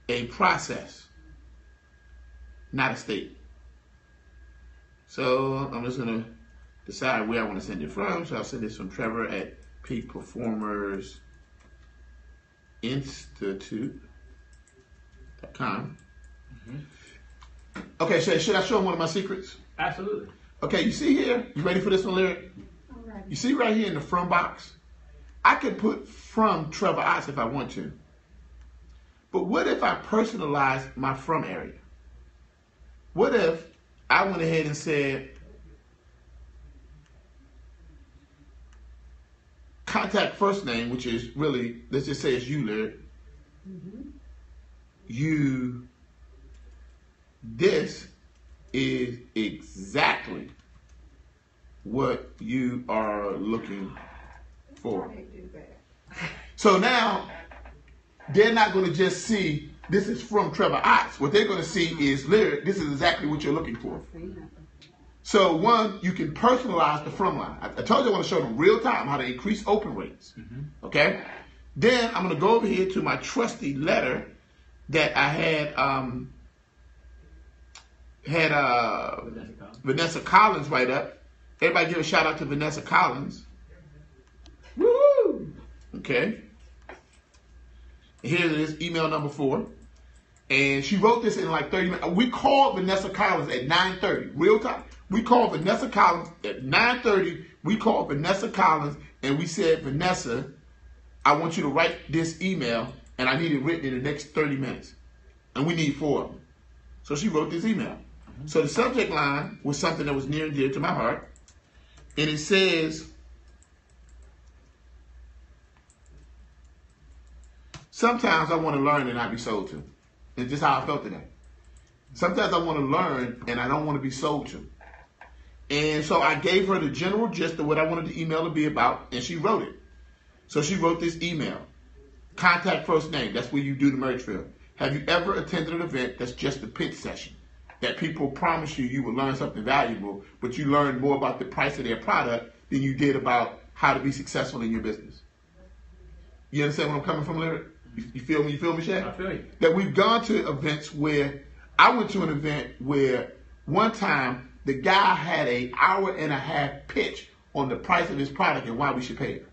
a process, not a state. So I'm just going to decide where I want to send it from. So I'll send this from Trevor at Peak Performers Institute.com. Okay, should I show them one of my secrets? Absolutely. Okay, you see here? You ready for this one, Lyric? Alright. You see right here in the from box? I could put from Trevor Otts if I want to. But what if I personalize my from area? What if I went ahead and said, contact first name, which is really, let's just say it's you, Lyric. You, this is exactly what you are looking for. They do that. So now, they're not going to just see, this is from Trevor Otts. What they're going to see is, Lyric, this is exactly what you're looking for. So one, you can personalize the from line. I told you I want to show them real time how to increase open rates. Okay? Then I'm going to go over here to my trusty letter that I had Vanessa Collins write up. Everybody give a shout out to Vanessa Collins. Woo! Okay. Here it is, email number 4. And she wrote this in like 30 minutes. We called Vanessa Collins at 9:30, real time. We called Vanessa Collins at 9:30. We called Vanessa Collins and we said, Vanessa, I want you to write this email and I need it written in the next 30 minutes. And we need 4 of them. So she wrote this email. So the subject line was something that was near and dear to my heart. And it says, sometimes I want to learn and not be sold to. It's just how I felt today. Sometimes I want to learn and I don't want to be sold to. And so I gave her the general gist of what I wanted the email to be about, and she wrote it. So she wrote this email. Contact first name. That's where you do the merge field. Have you ever attended an event that's just a pitch session? That people promise you will learn something valuable, but you learn more about the price of their product than you did about how to be successful in your business. You understand where I'm coming from, Lyric? You feel me? You feel me, Shaq? I feel you. That we've gone to events where I went to an event where one time the guy had an hour-and-a-half pitch on the price of his product and why we should pay it.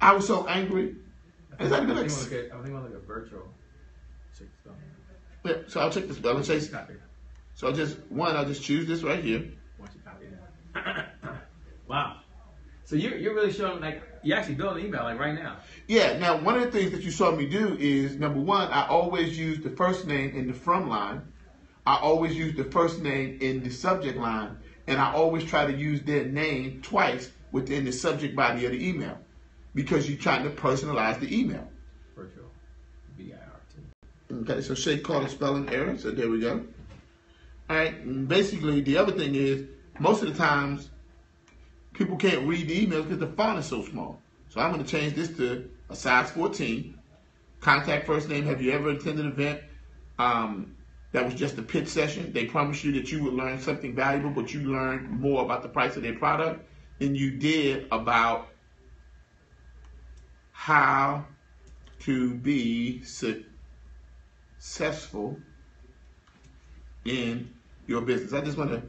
I was so angry. I think like a virtual. Yeah, so I'll check this. I'll chase. So I'll just choose this right here. Once you copy that. Wow. So you're really showing, like, you actually build an email like right now. Yeah. Now, one of the things that you saw me do is, number one, I always use the first name in the from line. I always use the first name in the subject line, and I always try to use their name twice within the subject body of the email, because you're trying to personalize the email. Virtual. VIRT. Okay, so Shay called a spelling error, so there we go. All right, and basically the other thing is, most of the times, people can't read the emails because the font is so small. So I'm going to change this to a size 14. Contact first name. Have you ever attended an event that was just a pitch session? They promised you that you would learn something valuable, but you learned more about the price of their product than you did about how to be successful in your business. I just want to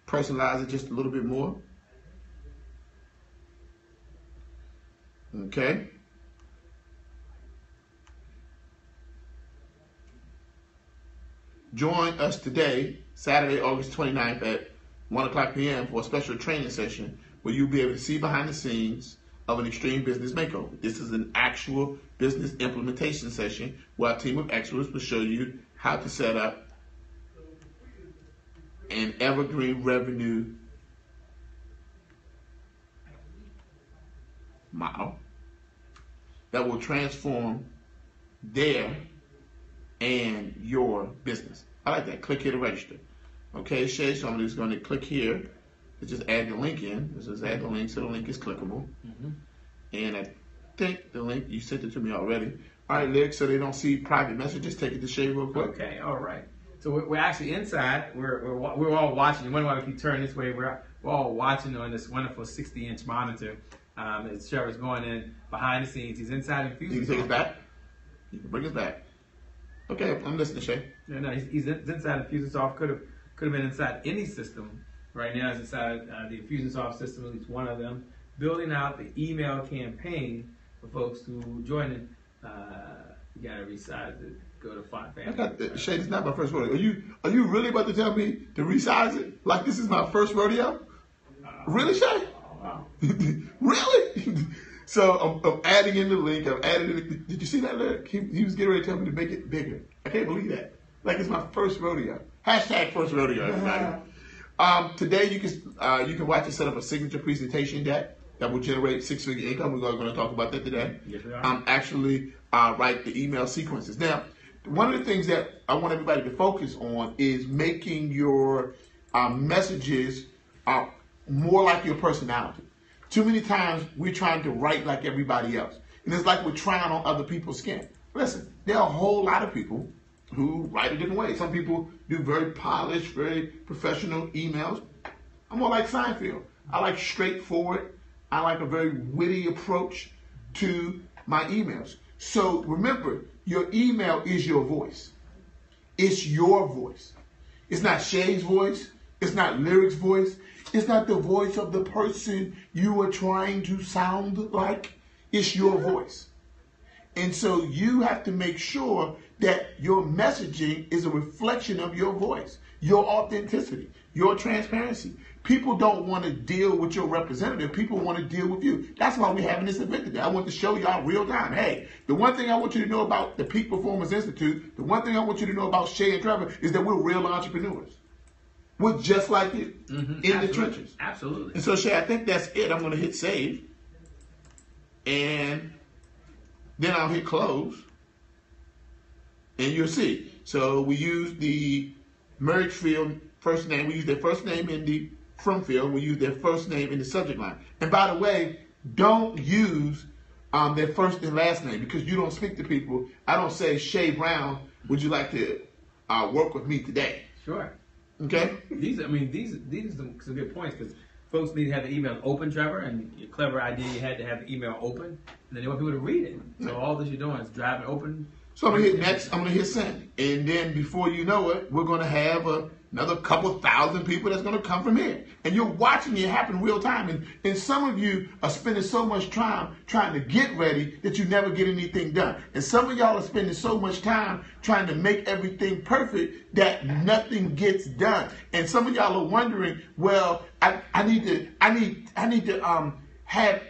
personalize it just a little bit more. Okay. Join us today, Saturday, August 29th at 1 o'clock p.m. for a special training session where you'll be able to see behind the scenes of an extreme business makeover. This is an actual business implementation session where our team of experts will show you how to set up an evergreen revenue model that will transform their and your business. I like that. Click here to register. Okay, Shay, so I'm just going to click here to just add the link in. Let's just add the link so the link is clickable. Mm-hmm. And I think the link, you sent it to me already. All right, Lick, so they don't see private messages. Take it to Shay real quick. Okay, all right. So we're actually inside. We're all watching. You wonder why if you turn this way, we're all watching on this wonderful 60-inch monitor. As Trevor's going in behind the scenes. He's inside Infusionsoft. You can take us back? You can bring us back. Okay, I'm listening, Shay. Yeah, no, he's inside Infusionsoft. Could have been inside any system. Right now, he's inside the Infusionsoft system, at least one of them, building out the email campaign for folks who join in. You gotta resize it. Go to font family. I got the, Shay, this is not my first rodeo. Are you really about to tell me to resize it? Like this is my first rodeo? Really, Shay? Wow. Really? So I'm adding in the link. I'm adding in. Did you see that lyric? He was getting ready to tell me to make it bigger. I can't believe that. Like it's my first rodeo. Hashtag first rodeo, everybody. Today you can watch us set up a signature presentation deck that will generate six-figure income. We're going to talk about that today. Yes, we are. Actually write the email sequences. Now, one of the things that I want everybody to focus on is making your messages more like your personality. Too many times we're trying to write like everybody else. And it's like we're trying on other people's skin. Listen, there are a whole lot of people who write a different way. Some people do very polished, very professional emails. I'm more like Seinfeld. I like straightforward. I like a very witty approach to my emails. So remember, your email is your voice. It's your voice. It's not Shay's voice. It's not Lyric's voice. It's not the voice of the person you are trying to sound like. It's your voice. And so you have to make sure that your messaging is a reflection of your voice, your authenticity, your transparency. People don't want to deal with your representative. People want to deal with you. That's why we're having this event today. I want to show y'all real time. Hey, the one thing I want you to know about the Peak Performance Institute, the one thing I want you to know about Shay and Trevor is that we're real entrepreneurs. We're just like you in the trenches. Absolutely. And so, Shay, I think that's it. I'm going to hit save. And then I'll hit close. and you'll see. So we use the merge field first name. We use their first name in the from field. We use their first name in the subject line. And by the way, don't use their first and last name, because you don't speak to people. I don't say, Shay Brown, would you like to work with me today? Sure. Okay? These are some good points, because folks need to have the email open, Trevor, and your clever idea you had to have the email open, and then they want people to read it. So all that you're doing is drive it open. So I'm going to hit next. I'm going to hit send. And then before you know it, we're going to have another couple thousand people that's going to come from here. And you're watching it happen real time. And some of you are spending so much time trying to get ready that you never get anything done. And some of y'all are spending so much time trying to make everything perfect that nothing gets done. And some of y'all are wondering, well, I need to have,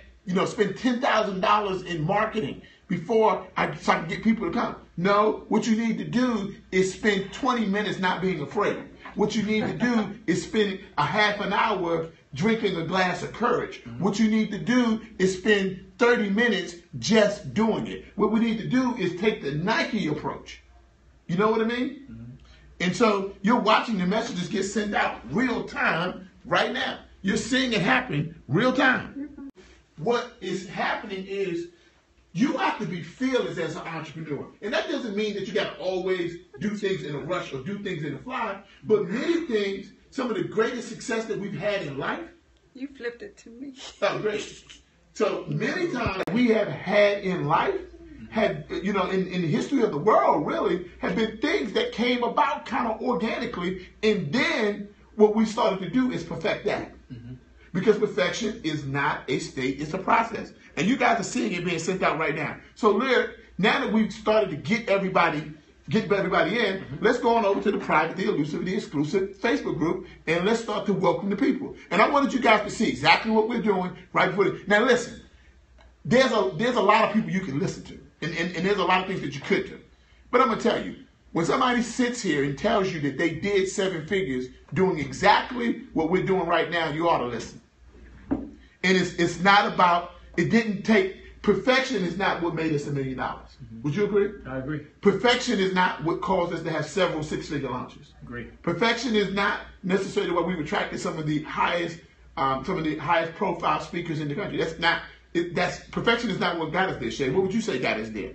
spend $10,000 in marketing before I can get people to come. No, what you need to do is spend 20 minutes not being afraid. What you need to do is spend a half an hour drinking a glass of courage. What you need to do is spend 30 minutes just doing it. What we need to do is take the Nike approach. You know what I mean? And so you're watching the messages get sent out real time right now. You're seeing it happen real time. What is happening is you have to be fearless as an entrepreneur. And that doesn't mean that you got to always do things in a rush or do things in a fly. But many things, some of the greatest success that we've had in life. You flipped it to me. Oh, great. So many times we have had in life, in the history of the world, really, have been things that came about kind of organically. And then what we started to do is perfect that. Because perfection is not a state, it's a process. And you guys are seeing it being sent out right now. So Lyric, now that we've started to get everybody in, let's go on over to the private, the elusive, the exclusive Facebook group, and let's start to welcome the people. And I wanted you guys to see exactly what we're doing right before this. Now listen, there's a lot of people you can listen to, and there's a lot of things that you could do. But I'm going to tell you, when somebody sits here and tells you that they did 7 figures doing exactly what we're doing right now, you ought to listen. And it's not about, it didn't take, perfection is not what made us $1 million. Would you agree? I agree. Perfection is not what caused us to have several 6-figure launches. Agree. Perfection is not necessarily why we've attracted some of the highest profile speakers in the country. Perfection is not what got us there, Shay. What would you say got us there?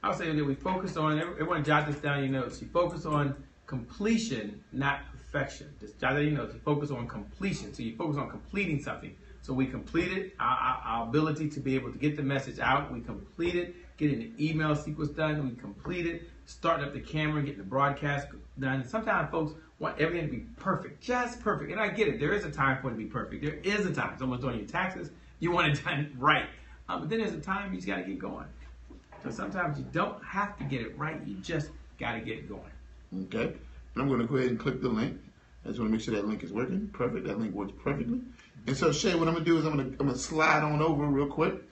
I'll say that we focus on, everyone jot this down in your notes. You focus on completion, not perfection. Just jot that in your notes. You focus on completion. So you focus on completing something. So we completed our ability to be able to get the message out. We completed getting the email sequence done. We completed starting up the camera, getting the broadcast done. Sometimes folks want everything to be perfect, just perfect. And I get it. There is a time for it to be perfect. There is a time. Someone's doing your taxes. You want it done right. But then there's a time you just got to get going. So sometimes you don't have to get it right. You just got to get it going. Okay. And I'm going to go ahead and click the link. I just want to make sure that link is working. Perfect. That link works perfectly. And so, Shay, what I'm going to do is I'm going to slide on over real quick.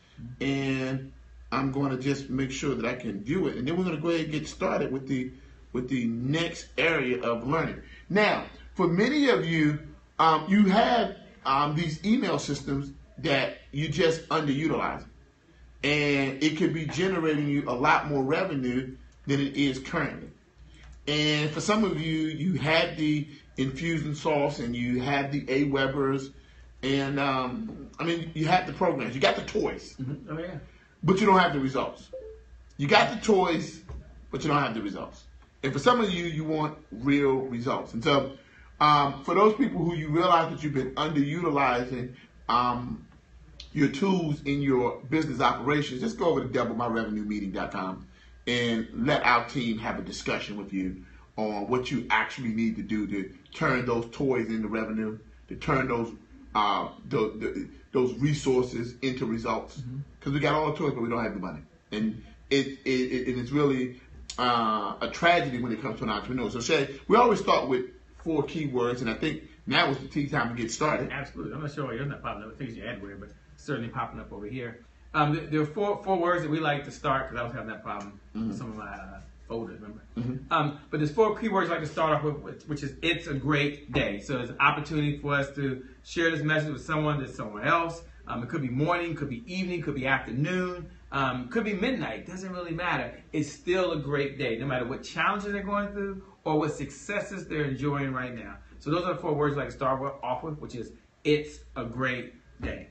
And I'm going to just make sure that I can view it. And then we're going to go ahead and get started with the next area of learning. Now, for many of you, you have these email systems that you just underutilize. And it could be generating you a lot more revenue than it is currently. And for some of you, you had the Infusionsoft and you had the Awebers, and you had the programs, you got the toys, Oh yeah, but you don't have the results. You got the toys, but you don't have the results. And for some of you, you want real results. And so, for those people who you realize that you've been underutilizing your tools in your business operations, just go over to doublemyrevenuemeeting.com and let our team have a discussion with you on what you actually need to do to turn those toys into revenue, to turn those resources into results. Because we got all the toys, but we don't have the money. And it's really a tragedy when it comes to an entrepreneur. So Shay, we always start with 4 keywords, and I think now is the time to get started. Absolutely. I'm not sure why yours not popping up. I think it's your ad word, but it's certainly popping up over here. There are four words that we like to start, because I was having that problem with some of my folders, remember? But there's 4 keywords I like to start off with, which is it's a great day. So it's an opportunity for us to share this message with someone else. It could be morning, could be evening, could be afternoon, could be midnight. Doesn't really matter. It's still a great day, no matter what challenges they're going through or what successes they're enjoying right now. So those are the 4 words I'd like to start off with, which is, it's a great day.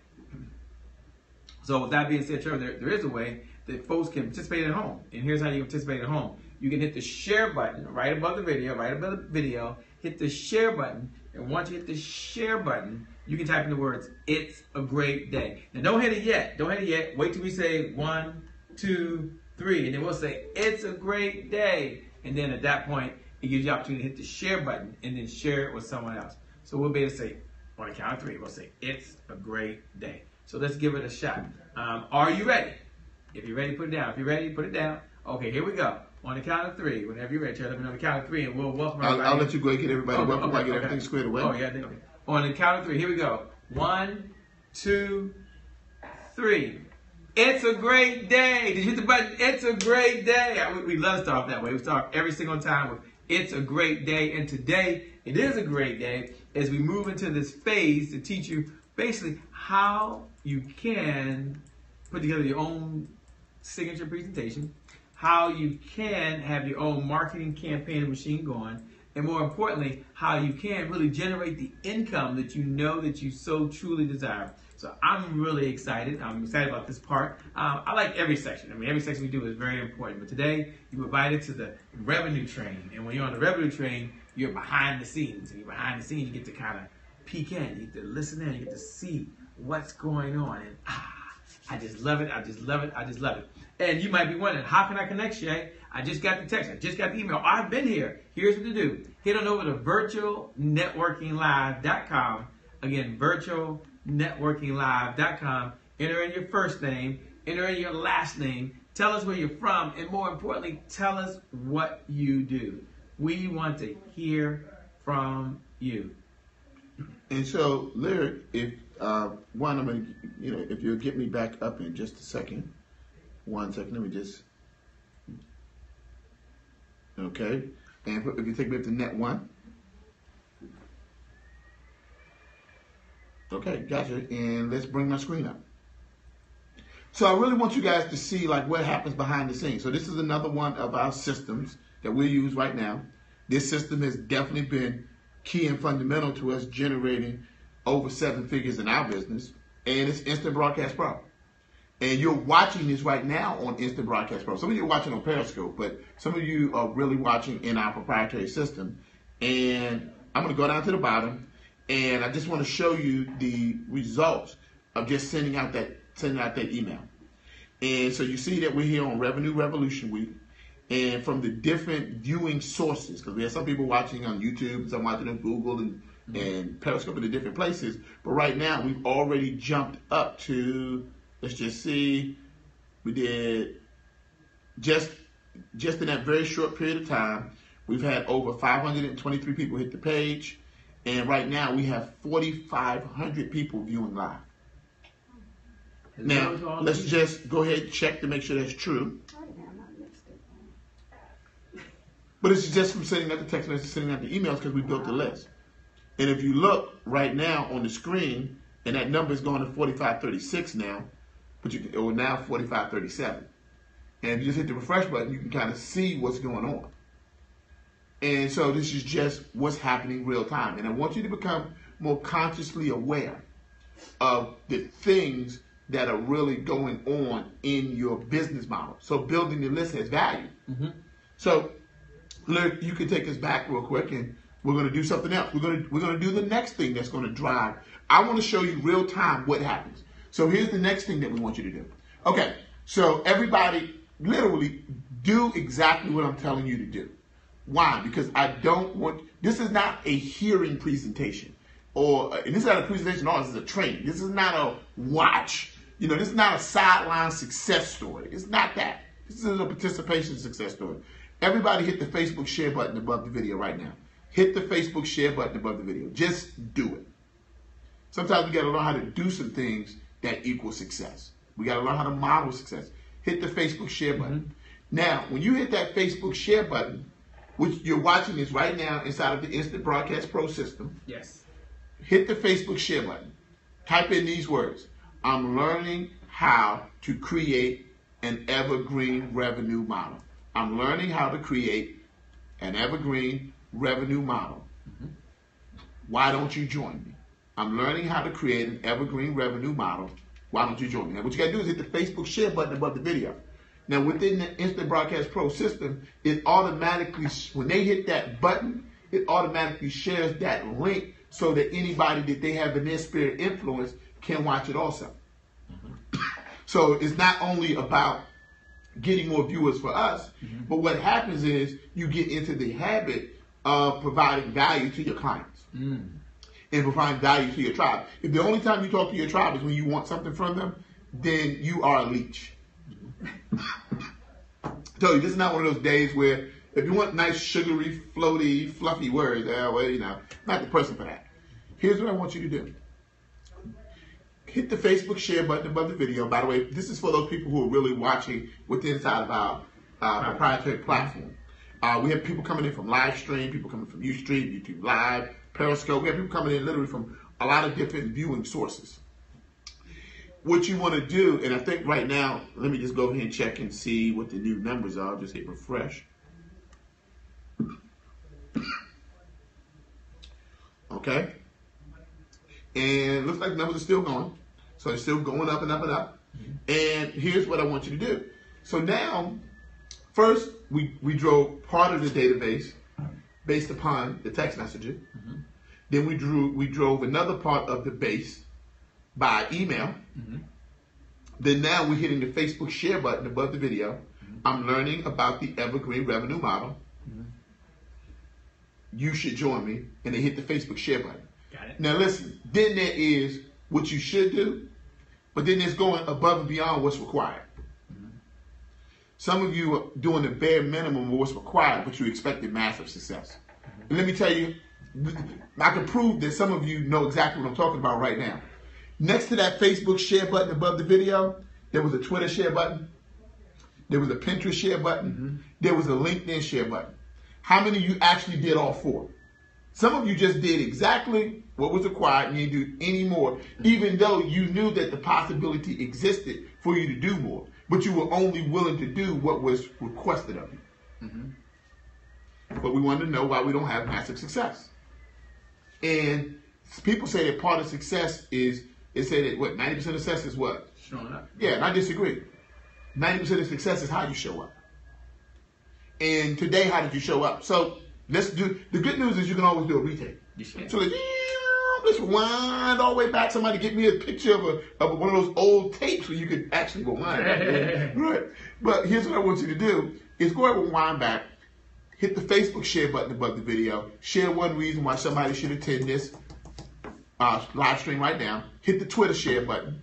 So with that being said, Trevor, there is a way that folks can participate at home. And here's how you participate at home. You can hit the share button right above the video, hit the share button. And once you hit the share button, you can type in the words, it's a great day. Now don't hit it yet. Wait till we say 1, 2, 3. And then we'll say, it's a great day. And then at that point, it gives you the opportunity to hit the share button and then share it with someone else. So we'll be able to say, on the count of 3, we'll say, it's a great day. So let's give it a shot. Are you ready? If you're ready, put it down. If you're ready, put it down. Okay, here we go. On the count of 3, whenever you're ready, Charlie, let me know the count of 3, and we'll welcome everybody. I'll let you go and get everybody welcome. I get everything squared away. Oh, yeah. Okay. On the count of 3, here we go. 1, 2, 3. It's a great day. Did you hit the button? It's a great day. We love to start that way. We start every single time with, it's a great day. And today, it is a great day as we move into this phase to teach you basically how you can put together your own signature presentation, how you can have your own marketing campaign and machine going, and more importantly, how you can really generate the income that you know that you so truly desire. So I'm really excited. I'm excited about this part. I like every section. I mean, every section we do is very important. But today, you're invited to the revenue train. And when you're on the revenue train, you're behind the scenes. And you're behind the scenes, you get to kind of peek in. You get to listen in. You get to see what's going on. And I just love it. I just love it. I just love it. And you might be wondering, how can I connect, Shay? I just got the text. I just got the email. I've been here. Here's what to do. Head on over to virtualnetworkinglive.com. Again, virtualnetworkinglive.com. Enter in your first name. Enter in your last name. Tell us where you're from. And more importantly, tell us what you do. We want to hear from you. And so, Lyric, if I'm gonna, if you'll get me back up in just a second. 1 second. Let me just. Okay. And if you take me up to net 1. Okay, gotcha. And let's bring my screen up. So I really want you guys to see like what happens behind the scenes. So this is another one of our systems that we use right now. This system has definitely been key and fundamental to us generating over 7 figures in our business. And it's Instant Broadcast Pro. And you're watching this right now on Instant Broadcast Pro. Some of you are watching on Periscope, but some of you are really watching in our proprietary system. And I'm going to go down to the bottom, and I just want to show you the results of just sending out that email. And so you see that we're here on Revenue Revolution Week, and from the different viewing sources, because we have some people watching on YouTube, some watching on Google and Periscope and the different places. But right now, we've already jumped up to, let's just see, we did just in that very short period of time, we've had over 523 people hit the page, and right now we have 4,500 people viewing live. Now, let's just go ahead and check to make sure that's true. But it's just from sending out the text messages, sending out the emails, because we built the list. And if you look right now on the screen, and that number is going to 4536 now, or now 4537. And if you just hit the refresh button, you can kind of see what's going on. And so this is just what's happening real time. And I want you to become more consciously aware of the things that are really going on in your business model. So building the list has value. Mm-hmm. So look, you can take us back real quick, and we're going to do something else. We're going to do the next thing that's going to drive. I want to show you real time what happens. So here's the next thing that we want you to do. Okay, so everybody literally do exactly what I'm telling you to do. Why? Because I don't want, this is not a hearing presentation, and this is not a presentation, no, this is a training. This is not a watch. This is not a sideline success story. It's not that. This is a participation success story. Everybody hit the Facebook share button above the video right now. Hit the Facebook share button above the video. Just do it. Sometimes we got to learn how to do some things that equal success. We got to learn how to model success. Hit the Facebook share button. Mm-hmm. Now, when you hit that Facebook share button, which you're watching this right now inside of the Instant Broadcast Pro system. Yes. Hit the Facebook share button. Type in these words. I'm learning how to create an evergreen revenue model. I'm learning how to create an evergreen revenue model. Why don't you join me? I'm learning how to create an evergreen revenue model. Why don't you join me? Now, what you got to do is hit the Facebook share button above the video. Now, within the Instant Broadcast Pro system, it automatically, when they hit that button, it automatically shares that link so that anybody that they have in their sphere of influence can watch it also. So it's not only about getting more viewers for us, but what happens is you get into the habit of providing value to your clients and providing value to your tribe. If the only time you talk to your tribe is when you want something from them, then you are a leech. I tell you, this is not one of those days where if you want nice, sugary, floaty, fluffy words, well, you know, not the person for that. Here's what I want you to do. Hit the Facebook share button above the video. By the way, this is for those people who are really watching what's inside of our proprietary platform. We have people coming in from live stream, people coming from Ustream, YouTube Live, Periscope. We have people coming in literally from a lot of different viewing sources. What you want to do, and I think right now, let me just go ahead and check and see what the new numbers are. Just hit refresh. Okay. And looks like the numbers are still going. So it's still going up and up and up. And here's what I want you to do. So now, first, we drove part of the database based upon the text messaging. Then we drove another part of the base by email. Then now we're hitting the Facebook share button above the video. I'm learning about the evergreen revenue model. You should join me. And then hit the Facebook share button. Got it. Now listen, then there is what you should do, but then there's going above and beyond what's required. Some of you are doing the bare minimum of what's required, but you expected massive success. And let me tell you, I can prove that some of you know exactly what I'm talking about right now. Next to that Facebook share button above the video, there was a Twitter share button. There was a Pinterest share button. There was a LinkedIn share button. How many of you actually did all four? Some of you just did exactly what was required and you didn't do any more, even though you knew that the possibility existed for you to do more, but you were only willing to do what was requested of you. But we want to know why we don't have massive success. And people say that part of success is, they say that what, 90% of success is what? Showing up. Yeah, and I disagree. 90% of success is how you show up. And today, how did you show up? So let's do, the good news is you can always do a retake. So let's rewind all the way back. Somebody get me a picture of one of those old tapes where you could actually rewind. Right. But here's what I want you to do is go ahead and rewind back. Hit the Facebook share button above the video. Share one reason why somebody should attend this live stream right now. Hit the Twitter share button.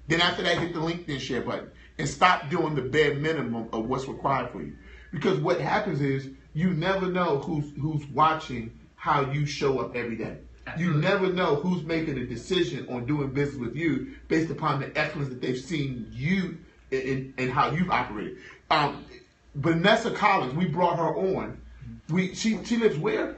Then after that, hit the LinkedIn share button. And stop doing the bare minimum of what's required for you. Because what happens is you never know who's watching how you show up every day. Absolutely. You never know who's making a decision on doing business with you based upon the excellence that they've seen you and how you've operated. Vanessa Collins, we brought her on. She lives where?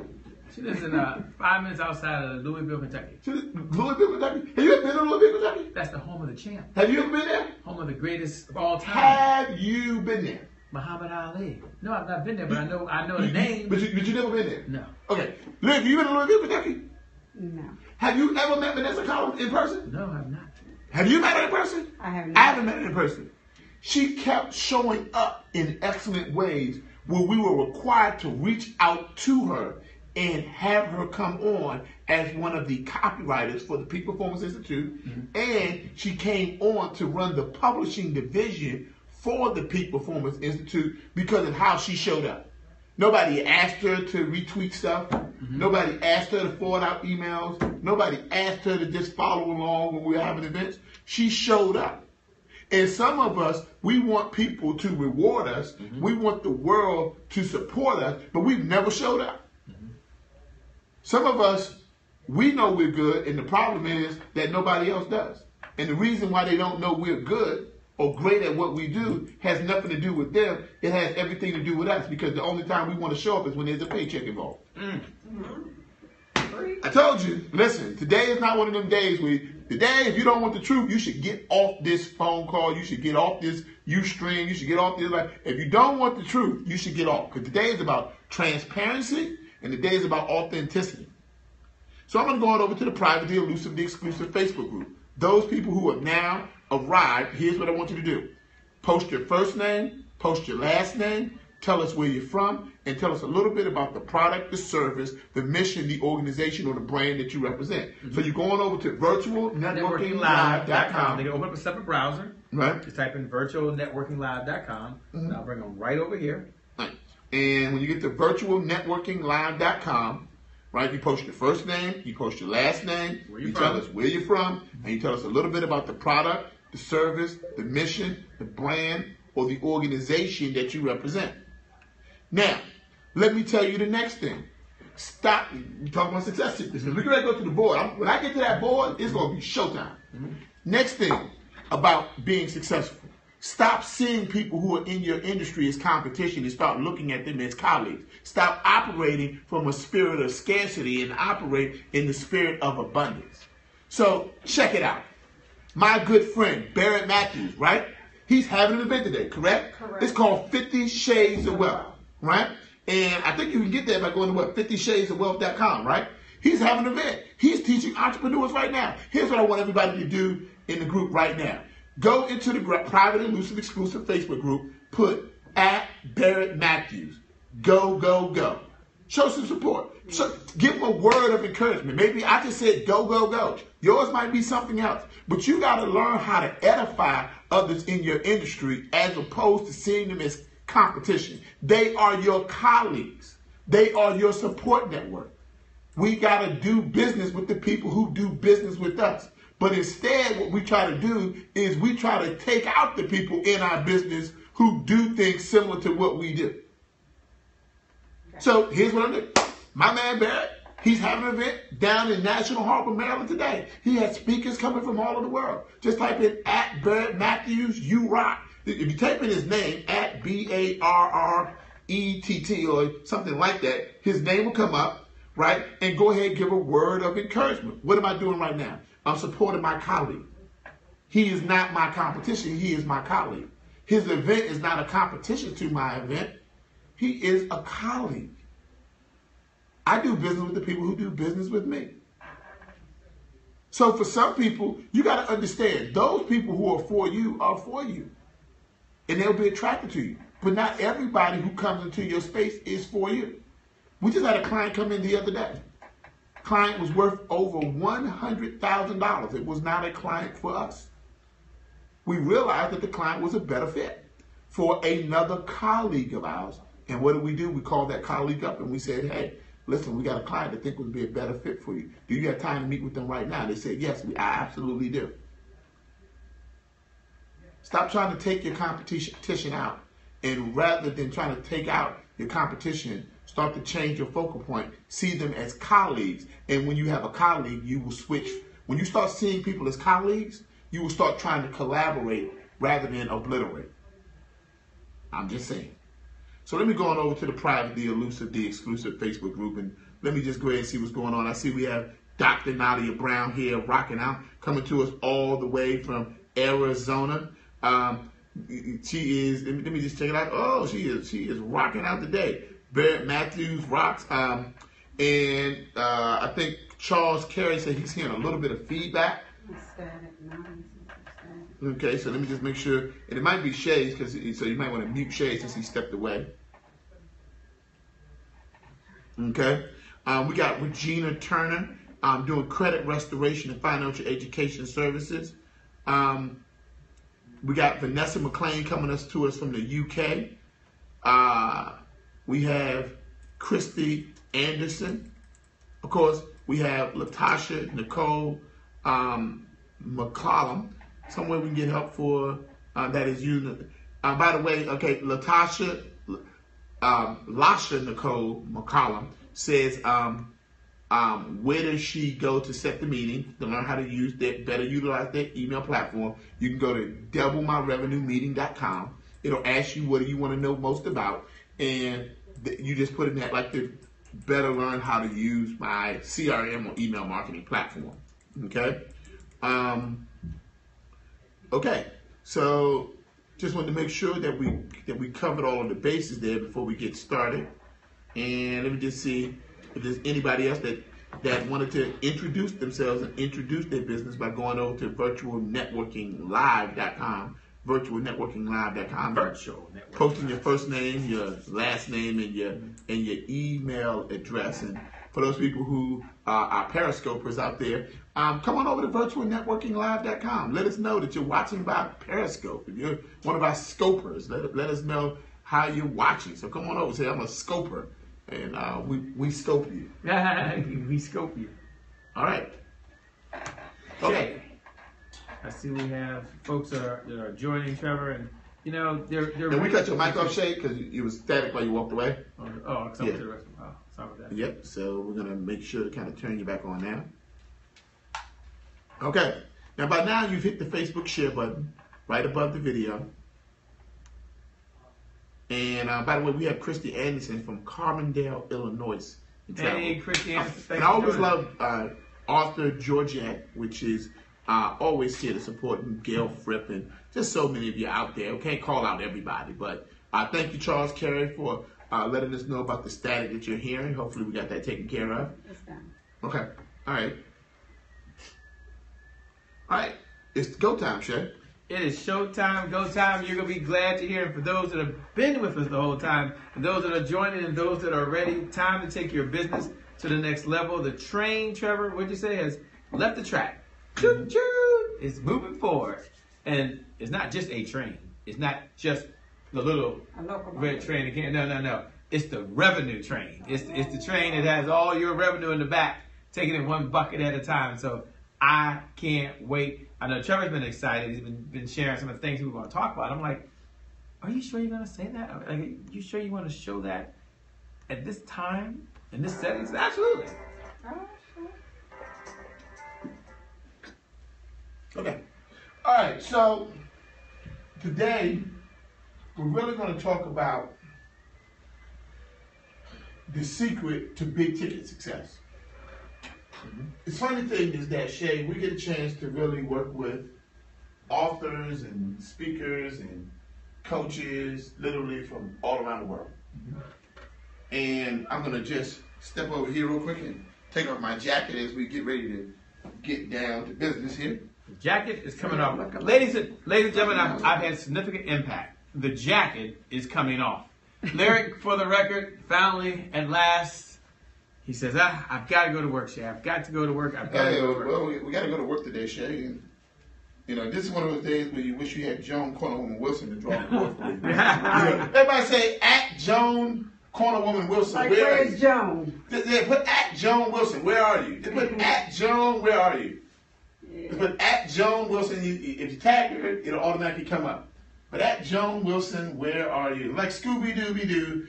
She lives in 5 minutes outside of Louisville, Kentucky. Louisville, Kentucky? Have you ever been to Louisville, Kentucky? That's the home of the champ. Have you ever been there? Home of the greatest of all time. Have you been there? Muhammad Ali. No, I've not been there, but I know the name. But you never been there? No. Okay. Liv, you been to Louisville, Kentucky? No. Have you ever met Vanessa Collins in person? No, I've not. Have you met her in person? I have not. I haven't met her in person. She kept showing up in excellent ways where we were required to reach out to her and have her come on as one of the copywriters for the Peak Performance Institute. And she came on to run the publishing division for the Peak Performance Institute because of how she showed up. Nobody asked her to retweet stuff. Nobody asked her to forward out emails. Nobody asked her to just follow along when we were having events. She showed up. And some of us, we want people to reward us. We want the world to support us, but we've never showed up. Some of us, we know we're good, and the problem is that nobody else does. And the reason why they don't know we're good or great at what we do has nothing to do with them. It has everything to do with us, because the only time we want to show up is when there's a paycheck involved. I told you, listen, today is not one of them days where Today, if you don't want the truth, you should get off this phone call. You should get off this Ustream. You should get off this. If you don't want the truth, you should get off. Because today is about transparency and today is about authenticity. So I'm going to go on over to the private, the elusive, the exclusive Facebook group. Those people who have now arrived, here's what I want you to do. Post your first name, post your last name, tell us where you're from, and tell us a little bit about the product, the service, the mission, the organization, or the brand that you represent. So you're going over to virtualnetworkinglive.com. They can open up a separate browser. Right. Just type in virtualnetworkinglive.com. And I'll bring them right over here. Right. And when you get to virtualnetworkinglive.com, right, you post your first name, you post your last name, you tell us where you're from, and you tell us a little bit about the product, the service, the mission, the brand, or the organization that you represent. Now, let me tell you the next thing. Stop. We're talking about success secrets. We're going to go to the board. When I get to that board, it's going to be showtime. Next thing about being successful. Stop seeing people who are in your industry as competition and start looking at them as colleagues. Stop operating from a spirit of scarcity and operate in the spirit of abundance. So check it out. My good friend, Barrett Matthews, right? He's having an event today, correct? Correct. It's called 50 Shades of Wealth, right? And I think you can get there by going to 50shadesofwealth.com, right? He's having an event. He's teaching entrepreneurs right now. Here's what I want everybody to do in the group right now. Go into the private, elusive, exclusive Facebook group. Put @Barrett Matthews. Go, go, go. Show some support. So give them a word of encouragement. Maybe I just said go, go, go. Yours might be something else. But you got to learn how to edify others in your industry as opposed to seeing them as competition. They are your colleagues. They are your support network. We got to do business with the people who do business with us. But instead, what we try to do is we try to take out the people in our business who do things similar to what we do. Okay. So here's what I'm doing. My man Barrett, he's having an event down in National Harbor, Maryland today. He has speakers coming from all over the world. Just type in @Barrett Matthews, you rock. If you type in his name, @BARRETT or something like that, his name will come up, right? And go ahead and give a word of encouragement. What am I doing right now? I'm supporting my colleague. He is not my competition. He is my colleague. His event is not a competition to my event. He is a colleague. I do business with the people who do business with me. So for some people, you got to understand, those people who are for you. And they'll be attracted to you. But not everybody who comes into your space is for you. We just had a client come in the other day. Client was worth over $100,000. It was not a client for us. We realized that the client was a better fit for another colleague of ours. And what do? We called that colleague up and we said, hey, listen, we got a client that think would be a better fit for you. Do you have time to meet with them right now? They said, yes, I absolutely do. Stop trying to take your competition out. And rather than trying to take out your competition, start to change your focal point. See them as colleagues. And when you have a colleague, you will switch. When you start seeing people as colleagues, you will start trying to collaborate rather than obliterate. I'm just saying. So let me go on over to the private, the elusive, the exclusive Facebook group, and let me just go ahead and see what's going on. I see we have Dr. Nadia Brown here rocking out, coming to us all the way from Arizona. She is, let me just check it out. Oh, she is rocking out today. Barrett Matthews rocks. I think Charles Carey said he's hearing a little bit of feedback. Okay, so let me just make sure. And it might be Shades, so you might want to mute Shades since he stepped away. Okay. We got Regina Turner doing credit restoration and financial education services. We got Vanessa McLean coming to us from the UK. We have Christy Anderson. Of course, we have Latasha Nicole McCollum. Somewhere we can get help for that is using. By the way, okay, Lasha Nicole McCollum says, where does she go to set the meeting to learn how to better utilize their email platform? You can go to doublemyrevenuemeeting.com. It'll ask you what do you want to know most about, and you just put in that like to better learn how to use my CRM or email marketing platform. Okay. Okay, so just wanted to make sure that we covered all of the bases there before we get started. And let me just see if there's anybody else that wanted to introduce themselves and introduce their business by going over to virtualnetworkinglive.com, virtualnetworkinglive.com. Virtual network. Posting your first name, your last name, and your email address. And for those people who are Periscopers out there, come on over to virtualnetworkinglive.com. Let us know that you're watching by Periscope. If you're one of our scopers, let us know how you're watching. So come on over and say, I'm a scoper. And we scope you. We scope you. All right. Okay. I see we have folks that are joining Trevor, and you know they're. Can we cut your mic off, Shay? Because you was static while you walked away. Oh, to the rest of them. Sorry about that. Yep. So we're gonna make sure to kind of turn you back on now. Okay. Now by now you've hit the Facebook share button right above the video. And by the way, we have Christy Anderson from Carbondale, Illinois. Hey, Christy Anderson. And I always love Arthur Georgette, which is always here to support, and Gail Fripp, and just so many of you out there. We can't call out everybody, but thank you, Charles Carey, for letting us know about the static that you're hearing. Hopefully we got that taken care of. It's done. Okay. All right. All right. It's go time, Shay. It is showtime, go time. You're going to be glad to hear. And for those that have been with us the whole time, and those that are joining, and those that are ready, time to take your business to the next level. The train, Trevor, what'd you say, has left the track. Choo choo! It's moving forward. And it's not just a train. It's not just the little red train again. No. It's the revenue train. It's the train that has all your revenue in the back, taking it one bucket at a time. So I can't wait. I know Trevor's been excited. He's been sharing some of the things we want to talk about. I'm like, are you sure you're going to say that? Like, you sure you want to show that at this time, in this setting? He said, absolutely. Okay. All right. So today we're really going to talk about the secret to big ticket success. The funny thing is that, Shay, we get a chance to really work with authors and speakers and coaches literally from all around the world. And I'm going to just step over here real quick and take off my jacket as we get ready to get down to business here. The jacket is coming off. Ladies and gentlemen, I've had significant impact. The jacket is coming off. Lyric, for the record, finally, at last, he says, I've got to go to work, Shay. I've got to go to work. I've got to go to work. Well, we got to go to work today, Shay. And, you know, this is one of those days where you wish you had Joan Cornerwoman Wilson to draw the board for you. Everybody say, at Joan Cornerwoman Wilson. Like, where's Joan? Yeah, put at Joan Wilson. Where are you? Just put at Joan. Where are you? Yeah. Put at Joan Wilson. If you tag her, it'll automatically come up. But at Joan Wilson, where are you? Like Scooby-Dooby-Doo,